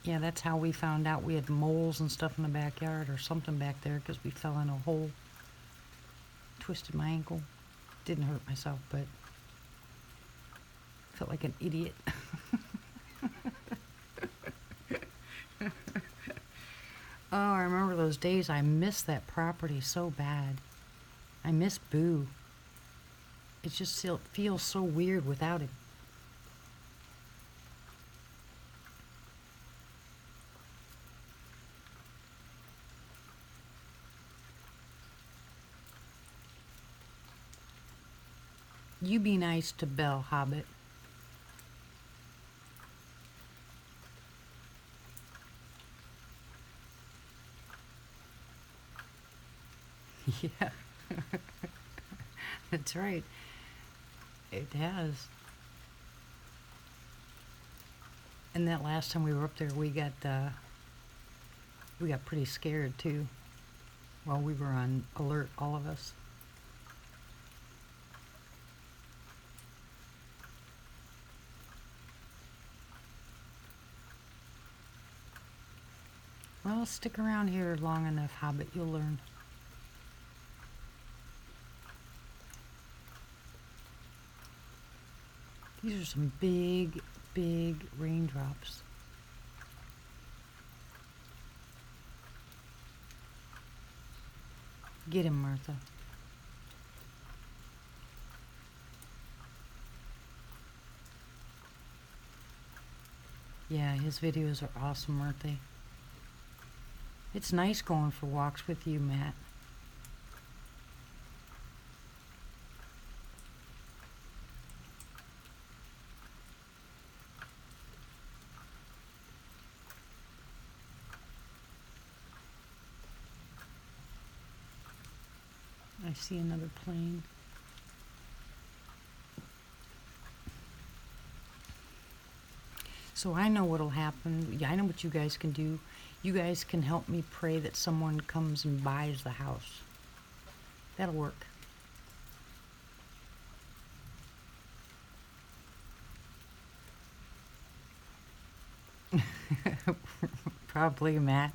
Yeah, that's how we found out we had moles and stuff in the backyard or something back there, because we fell in a hole. Twisted my ankle. Didn't hurt myself, but felt like an idiot. Oh, I remember those days. I missed that property so bad. I miss Boo. It just feels so weird without him. You be nice to Belle, Hobbit. Yeah. That's right. It has. And that last time we were up there, we got pretty scared too. Well, we were on alert, all of us. Well, stick around here long enough, Hobbit. You'll learn. These are some big, big raindrops. Get him, Martha. Yeah, his videos are awesome, aren't they? It's nice going for walks with you, Matt. I see another plane. So I know what'll happen. Yeah, I know what you guys can do. You guys can help me pray that someone comes and buys the house. That'll work. Probably, Matt.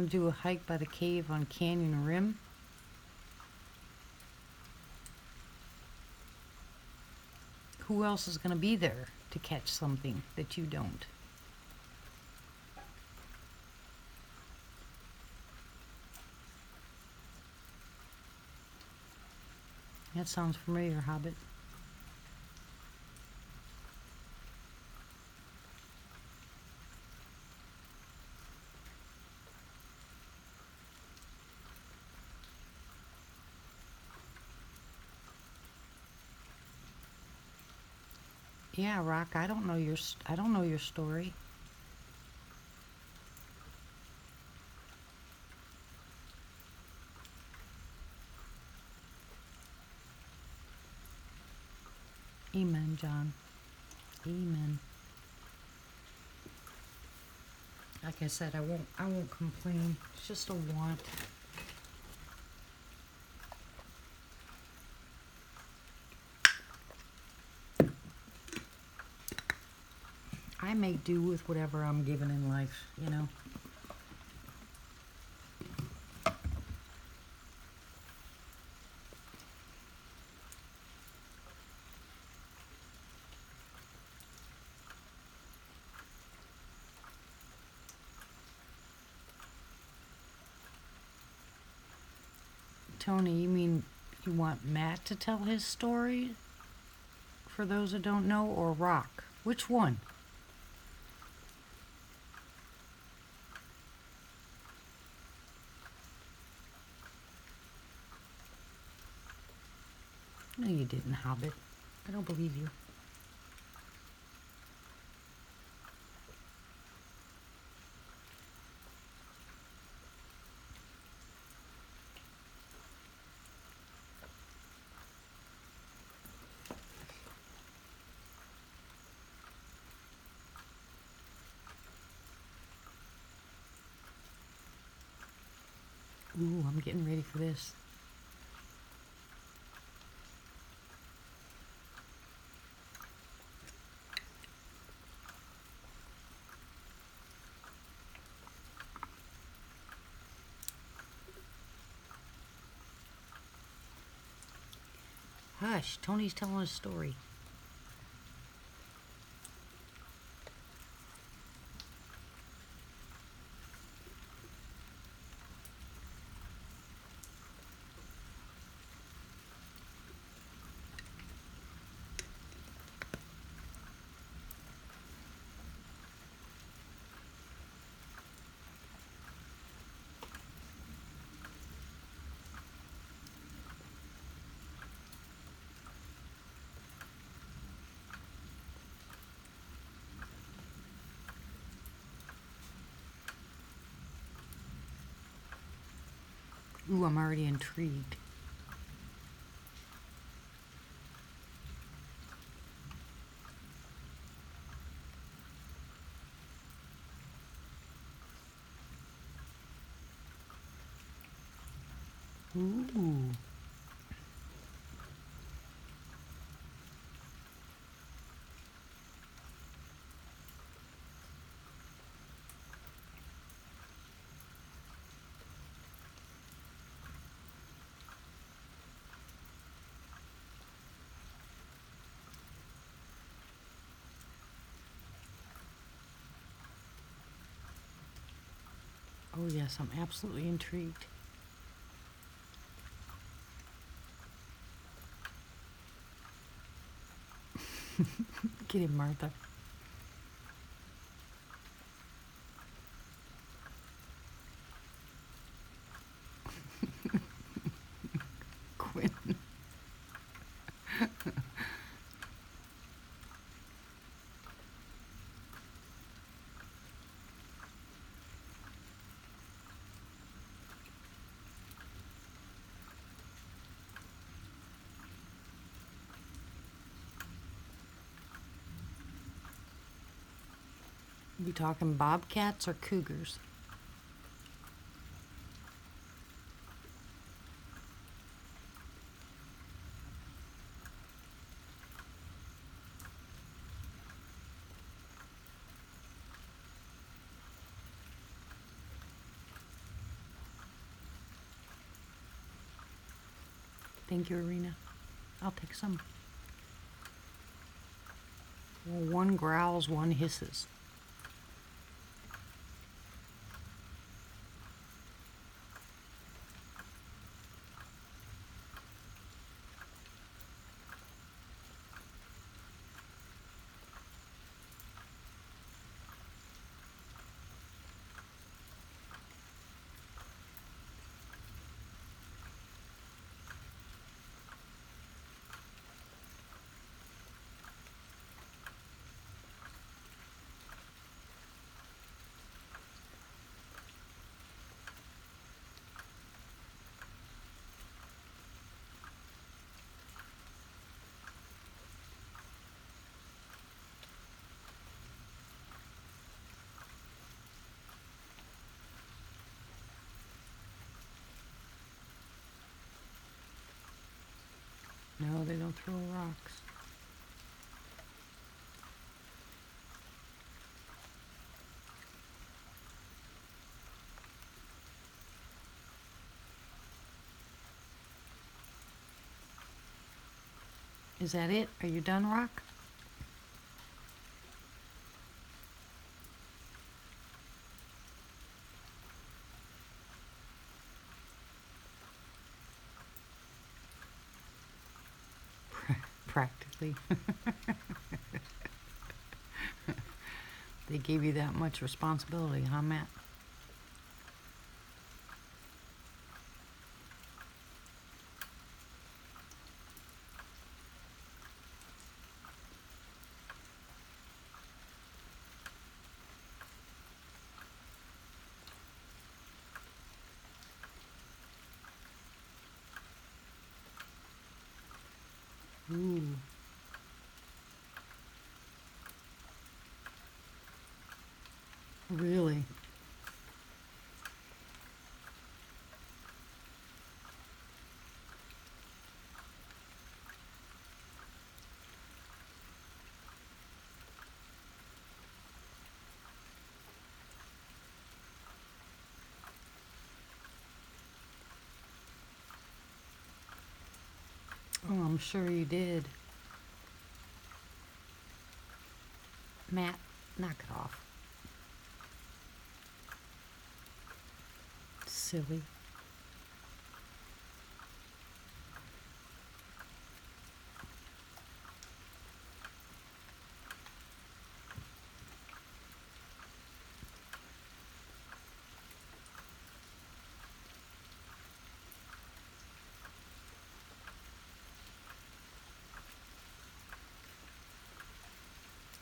want to do a hike by the cave on Canyon Rim. Who else is going to be there to catch something that you don't? That sounds familiar, Hobbit. Yeah, Rock, I don't know your story. Amen, John. Amen. Like I said, I won't complain. It's just a want. I make do with whatever I'm given in life, you know. Tony, you mean you want Matt to tell his story? For those that don't know, or Rock? Which one? No, you didn't, Hobbit. I don't believe you. Ooh, I'm getting ready for this. Hush, Tony's telling a story. Ooh, I'm already intrigued. Ooh. Oh yes, I'm absolutely intrigued. Get him, Martha. Quinn. You talking bobcats or cougars? Thank you, Arena. I'll take some. Well, one growls, one hisses. No, they don't throw rocks. Is that it? Are you done, Rock? Practically. They gave you that much responsibility, huh, Matt? Ooh. Really? Oh, I'm sure you did. Matt, knock it off. Silly.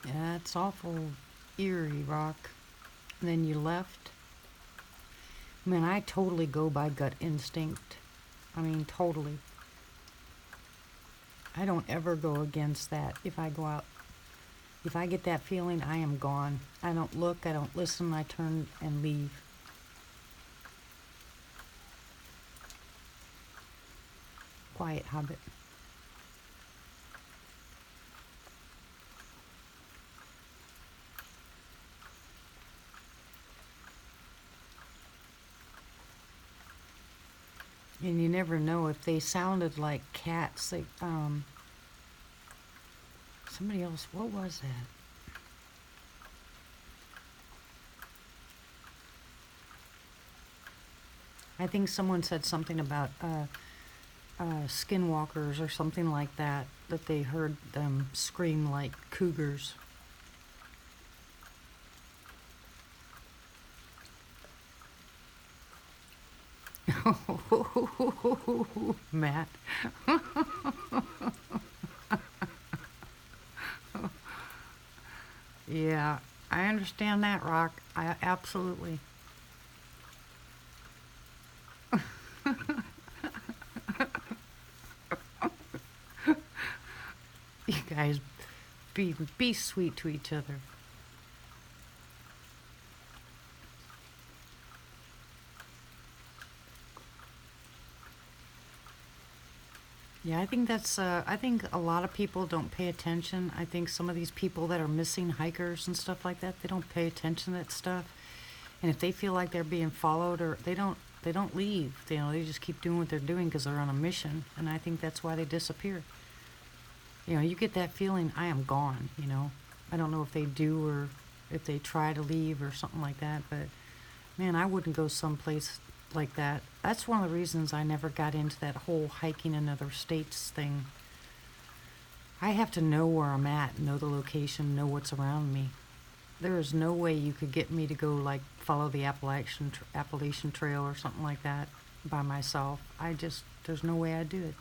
Yeah, it's awful eerie, Rock. And then you left. I mean, I totally go by gut instinct. I mean, totally. I don't ever go against that. If I go out, if I get that feeling, I am gone. I don't look, I don't listen, I turn and leave. Quiet Hobbit. And you never know if they sounded like cats. They, somebody else, what was that? I think someone said something about skinwalkers or something like that, that they heard them scream like cougars. Matt. Yeah, I understand that, Rock. I absolutely. You guys be sweet to each other. Yeah, I think that's. I think a lot of people don't pay attention. I think some of these people that are missing hikers and stuff like that, they don't pay attention to that stuff. And if they feel like they're being followed, or they don't, They don't leave. You know, they just keep doing what they're doing because they're on a mission, and I think that's why they disappear. You know, you get that feeling, I am gone, you know. I don't know if they do or if they try to leave or something like that, but man, I wouldn't go someplace like that. That's one of the reasons I never got into that whole hiking in other states thing. I have to know where I'm at, know the location, know what's around me. There is no way you could get me to go like follow the Appalachian Trail or something like that by myself. There's no way I'd do it.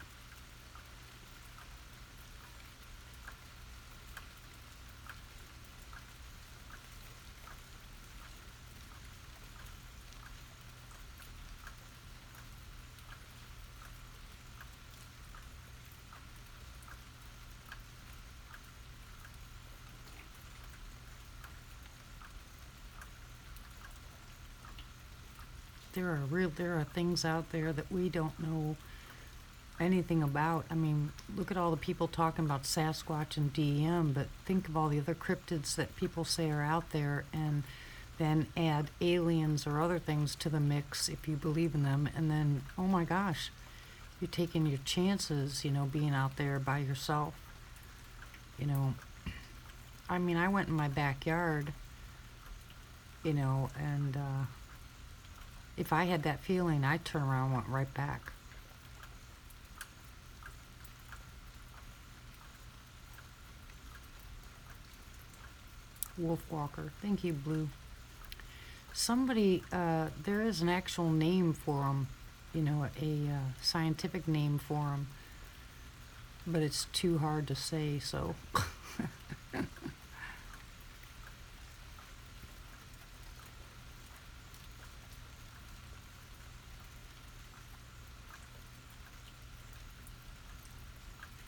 There are things out there that we don't know anything about. I mean, look at all the people talking about Sasquatch and DEM, but think of all the other cryptids that people say are out there, and then add aliens or other things to the mix if you believe in them, and then, oh my gosh, you're taking your chances, you know, being out there by yourself. You know, I mean, I went in my backyard, you know, and if I had that feeling, I'd turn around and went right back. Wolfwalker. Thank you, Blue. Somebody, there is an actual name for them, you know, a scientific name for them, but it's too hard to say, so.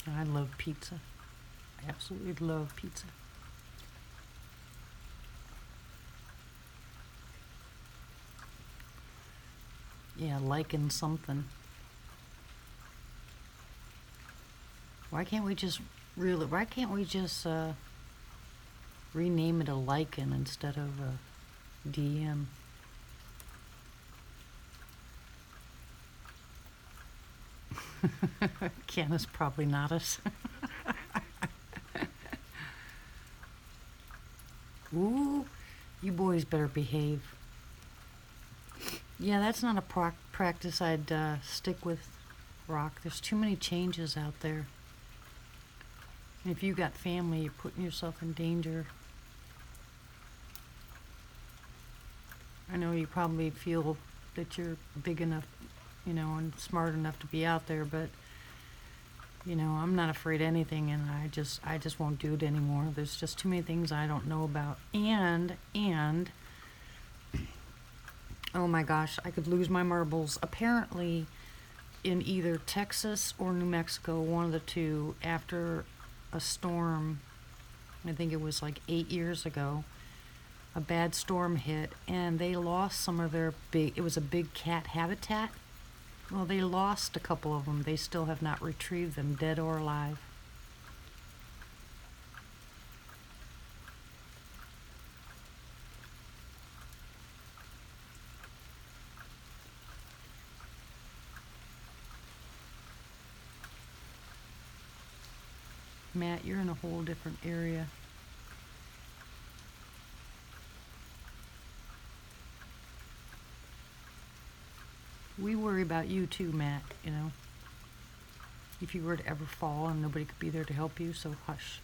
I love pizza. I absolutely love pizza. Yeah, liking something. Why can't we just rename it a lichen instead of a DM? Canis probably not us. Ooh, you boys better behave. Yeah, that's not a practice I'd stick with, Rock. There's too many changes out there. And if you got family, you're putting yourself in danger. I know you probably feel that you're big enough, you know, and smart enough to be out there, but you know, I'm not afraid of anything, and I just won't do it anymore. There's just too many things I don't know about. And oh my gosh, I could lose my marbles. Apparently, in either Texas or New Mexico, one of the two, after a storm, I think it was like 8 years ago, a bad storm hit, and they lost some of their it was a big cat habitat. Well, they lost a couple of them. They still have not retrieved them, dead or alive. Matt, you're in a whole different area. We worry about you too, Matt, you know. If you were to ever fall and nobody could be there to help you, so hush.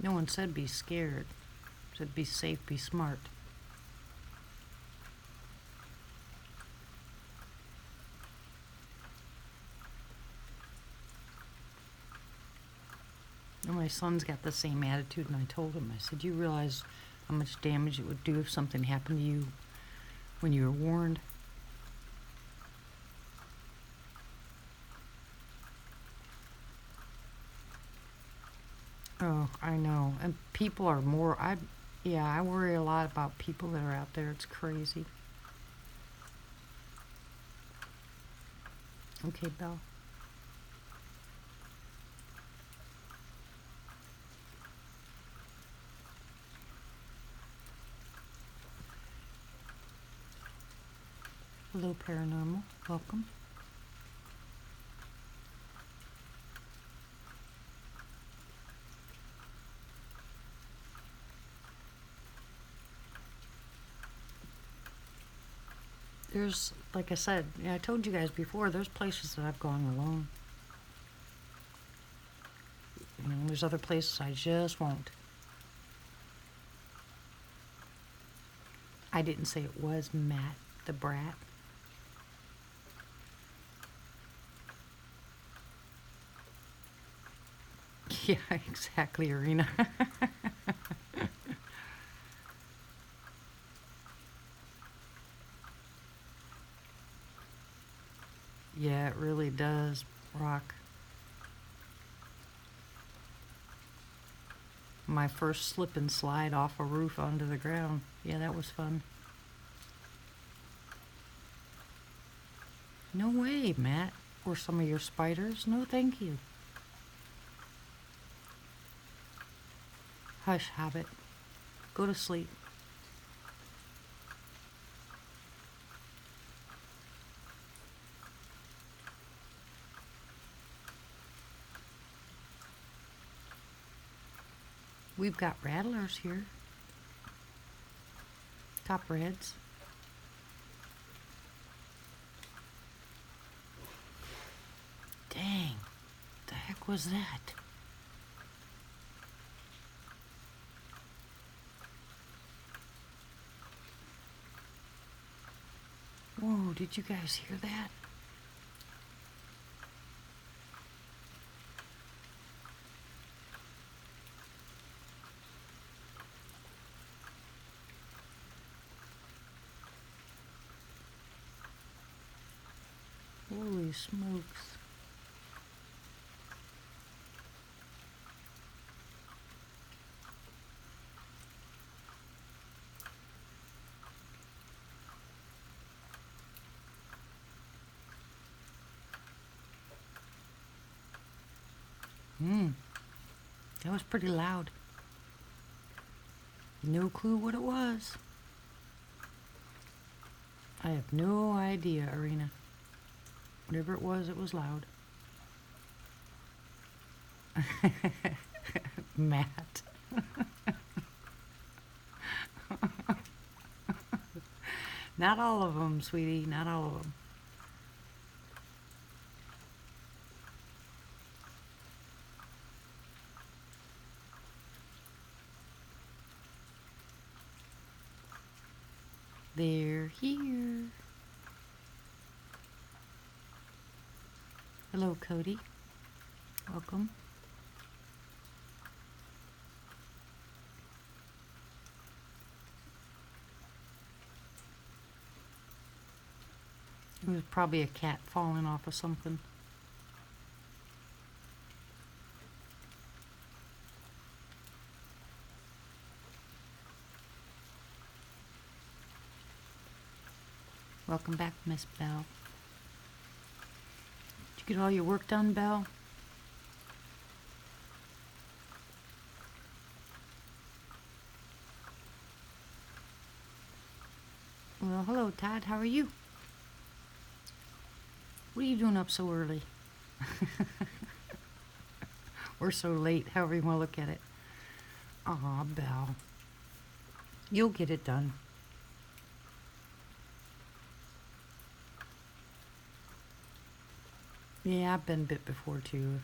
No one said be scared. Said be safe, be smart. And my son's got the same attitude, and I told him, I said, you realize how much damage it would do if something happened to you when you were warned? Oh, I know. And people are more, Yeah, I worry a lot about people that are out there. It's crazy. Okay, Belle. Hello, Paranormal. Welcome. There's, like I said, yeah, I told you guys before, there's places that I've gone alone. There's other places I just won't. I didn't say it was Matt the Brat. Yeah, exactly, Arena. Yeah, it really does rock. My first slip and slide off a roof onto the ground. Yeah, that was fun. No way, Matt. Or some of your spiders? No, thank you. Hush, Hobbit. Go to sleep. We've got rattlers here. Copperheads. Dang. The heck was that? Whoa, did you guys hear that? Holy smokes. That was pretty loud. No clue what it was. I have no idea, Arena. Whatever it was loud. Matt. Not all of them, sweetie. Not all of them. They're here. Hello, Cody. Welcome. It was probably a cat falling off of something. Welcome back, Miss Belle. Did you get all your work done, Belle? Well, hello, Todd. How are you? What are you doing up so early? Or so late, however you want to look at it. Aw, Belle. You'll get it done. Yeah, I've been bit before too.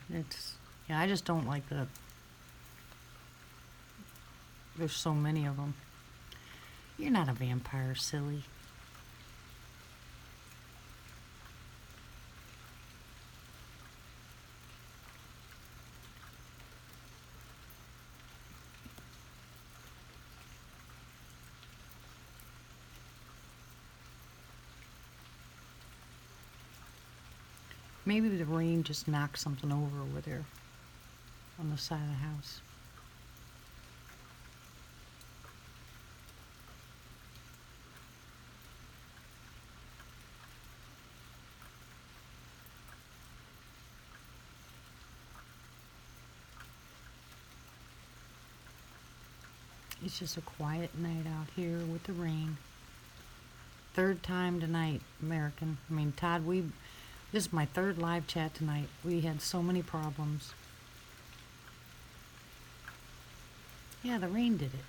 Yeah, I just don't like that. There's so many of them. You're not a vampire, silly. Maybe the rain just knocked something over there on the side of the house. It's just a quiet night out here with the rain. Third time tonight, American. I mean, Todd, this is my third live chat tonight. We had so many problems. Yeah, the rain did it.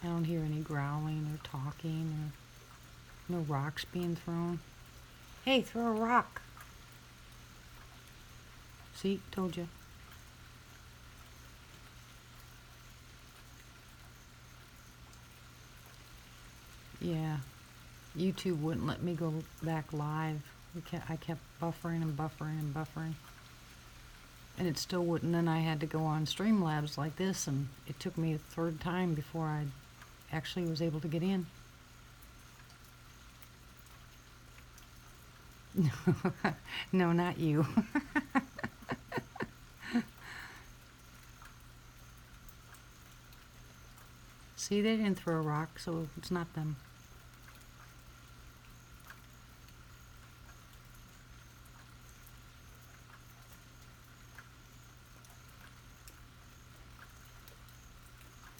I don't hear any growling or talking or no rocks being thrown. Hey, throw a rock. See, told you. Yeah, YouTube wouldn't let me go back live. I kept buffering and buffering and buffering. And it still wouldn't. Then I had to go on Streamlabs like this, and it took me a third time before I actually was able to get in. No, not you. See, they didn't throw a rock, so it's not them.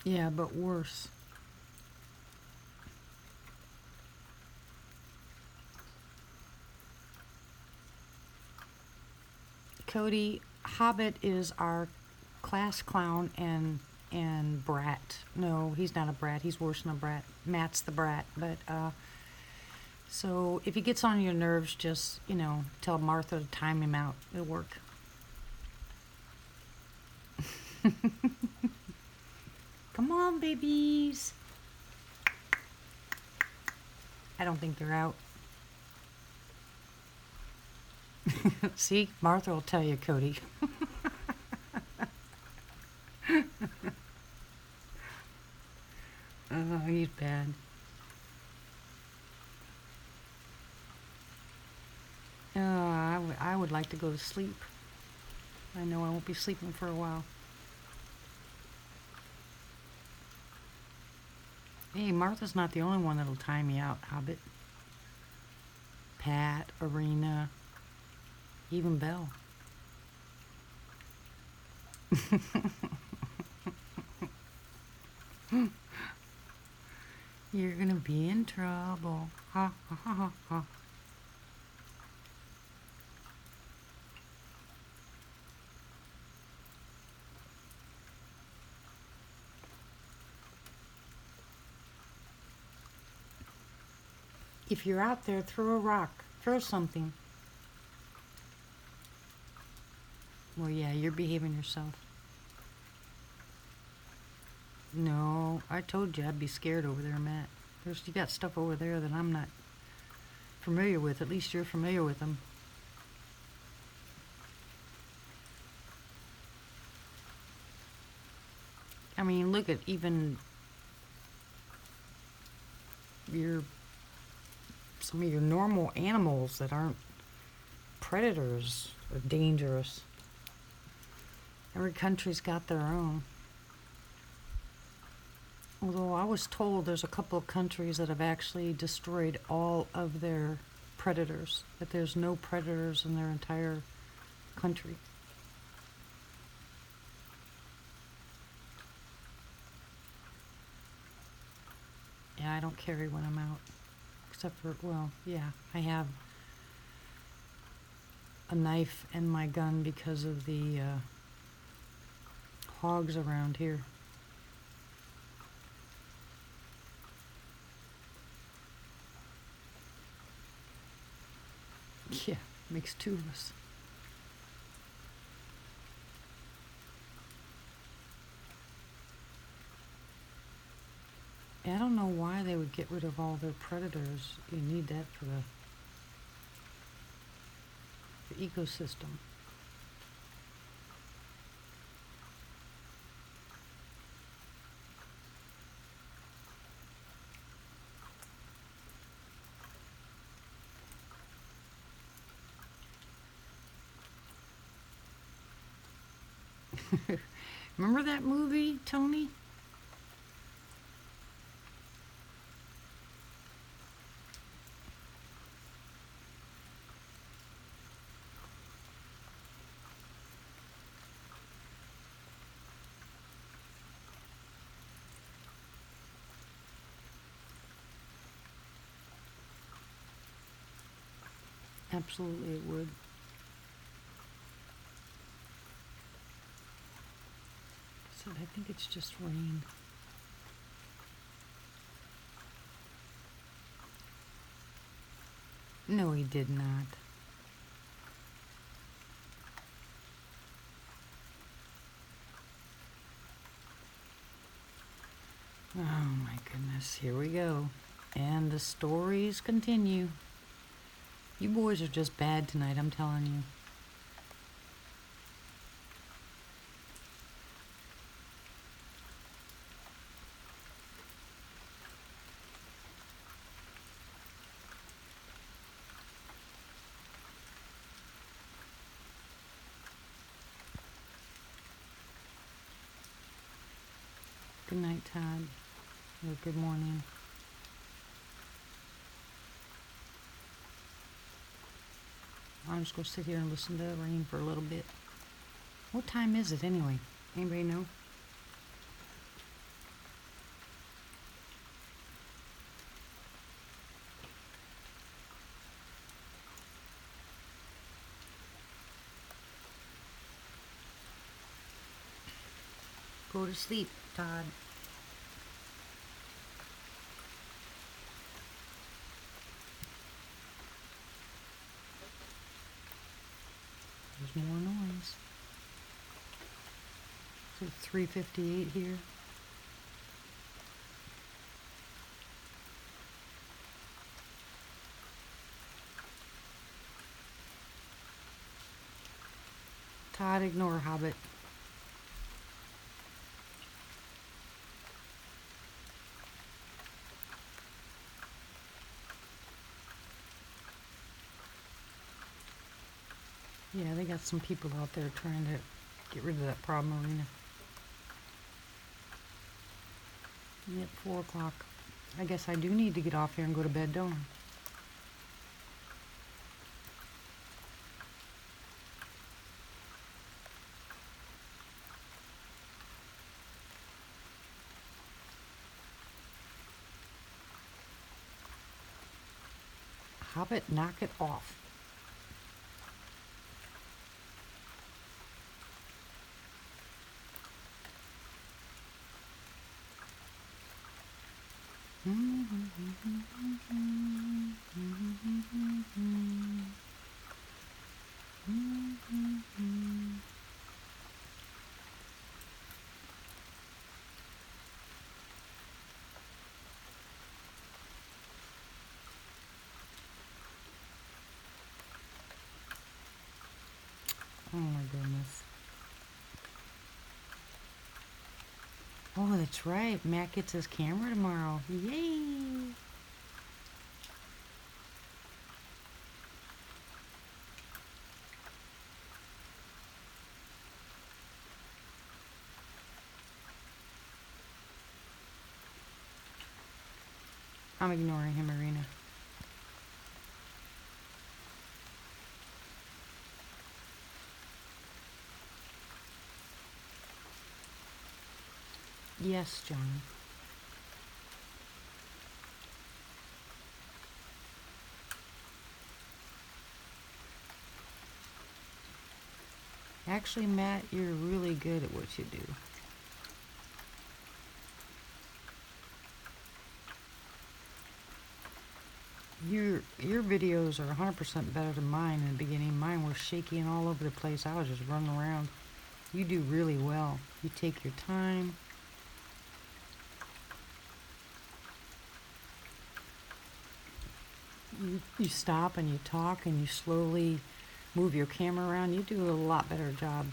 Yeah, but worse. Cody, Hobbit is our class clown and brat. No, he's not a brat. He's worse than a brat. Matt's the brat. But so if he gets on your nerves, just tell Martha to time him out. It'll work. Come on, babies. I don't think they're out. See, Martha will tell you, Cody. Oh, he's bad. I would like to go to sleep. I know I won't be sleeping for a while. Hey, Martha's not the only one that'll time me out, Hobbit. Pat, Arena, even Belle. You're gonna be in trouble. Ha ha ha ha ha. If you're out there, throw a rock. Throw something. Well, yeah, you're behaving yourself. No, I told you I'd be scared over there, Matt. You got stuff over there that I'm not familiar with. At least you're familiar with them. I mean, look at even some of your normal animals that aren't predators or dangerous. Every country's got their own. Although I was told there's a couple of countries that have actually destroyed all of their predators, that there's no predators in their entire country. Yeah, I don't carry when I'm out. Except for, well, yeah, I have a knife and my gun because of the hogs around here. Yeah, makes two of us. I don't know why they would get rid of all their predators. You need that for the ecosystem. Remember that movie, Tony? Absolutely it would. So I think it's just rain. No, he did not. Oh my goodness, here we go. And the stories continue. You boys are just bad tonight, I'm telling you. Good night, Todd. Or good morning. I'm just going to sit here and listen to the rain for a little bit. What time is it anyway? Anybody know? Go to sleep, Todd. There's more noise. So 3:58 here. Todd, ignore Hobbit. Yeah, they got some people out there trying to get rid of that problem arena. Yep, 4 o'clock. I guess I do need to get off here and go to bed, don't I? Hobbit, knock it off. Oh my goodness. Oh, that's right. Matt gets his camera tomorrow. Yay! I'm ignoring him, Arena. Yes, John. Actually, Matt, you're really good at what you do. Your videos are 100% better than mine in the beginning. Mine were shaky and all over the place. I was just running around. You do really well. You take your time. You stop and you talk and you slowly move your camera around. You do a lot better job.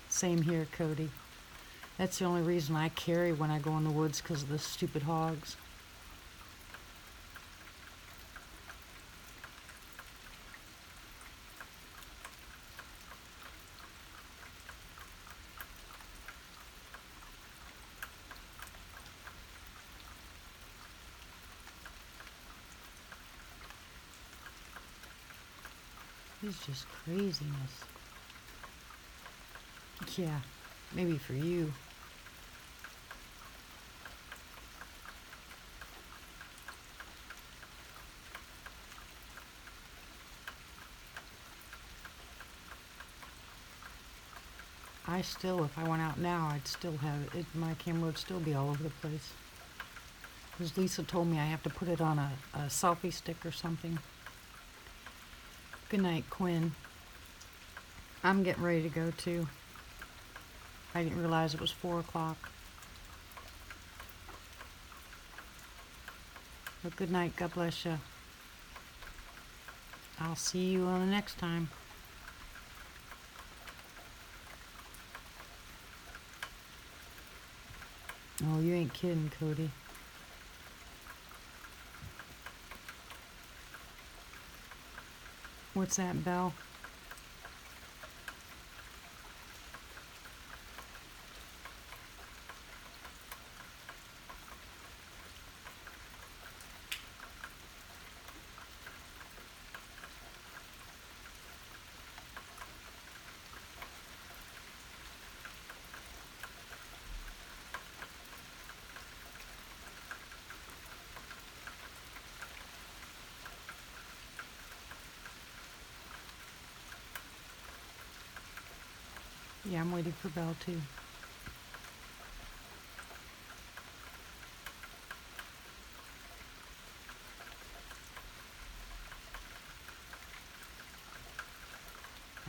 Same here, Cody. That's the only reason I carry when I go in the woods, because of the stupid hogs. It's just craziness. Yeah, maybe for you. I still, if I went out now, I'd still have it. My camera would still be all over the place. Because Lisa told me I have to put it on a selfie stick or something. Good night, Quinn. I'm getting ready to go too. I didn't realize it was 4 o'clock. But good night. God bless you. I'll see you on the next time. Oh, you ain't kidding, Cody. What's that, Belle? Yeah, I'm waiting for Belle too.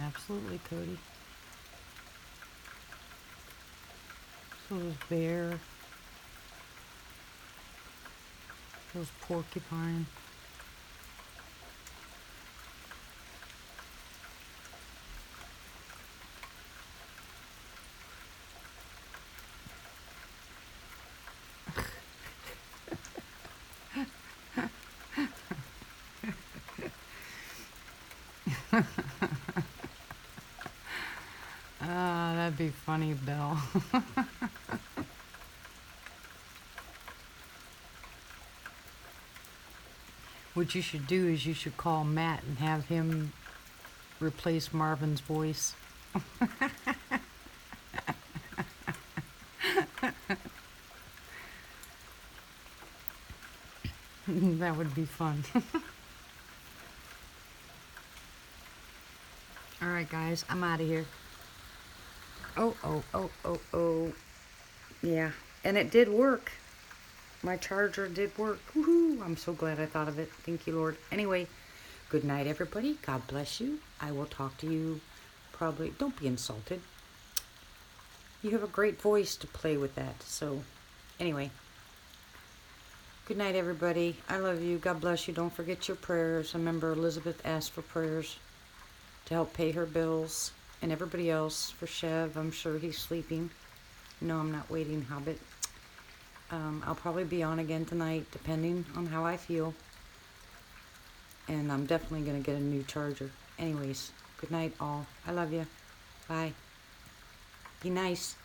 Absolutely, Cody. So there's bear. There's porcupine. Ah, that'd be funny, Belle. What you should do is you should call Matt and have him replace Marvin's voice. That would be fun. Alright, guys, I'm out of here. Oh. Yeah, and it did work. My charger did work. Woohoo! I'm so glad I thought of it. Thank you, Lord. Anyway, good night, everybody. God bless you. I will talk to you probably. Don't be insulted. You have a great voice to play with that. So, anyway. Good night, everybody. I love you. God bless you. Don't forget your prayers. Remember, Elizabeth asked for prayers to help pay her bills. And everybody else for Chev. I'm sure he's sleeping. No, I'm not waiting, Hobbit. I'll probably be on again tonight, depending on how I feel. And I'm definitely going to get a new charger. Anyways, good night, all. I love you. Bye. Be nice.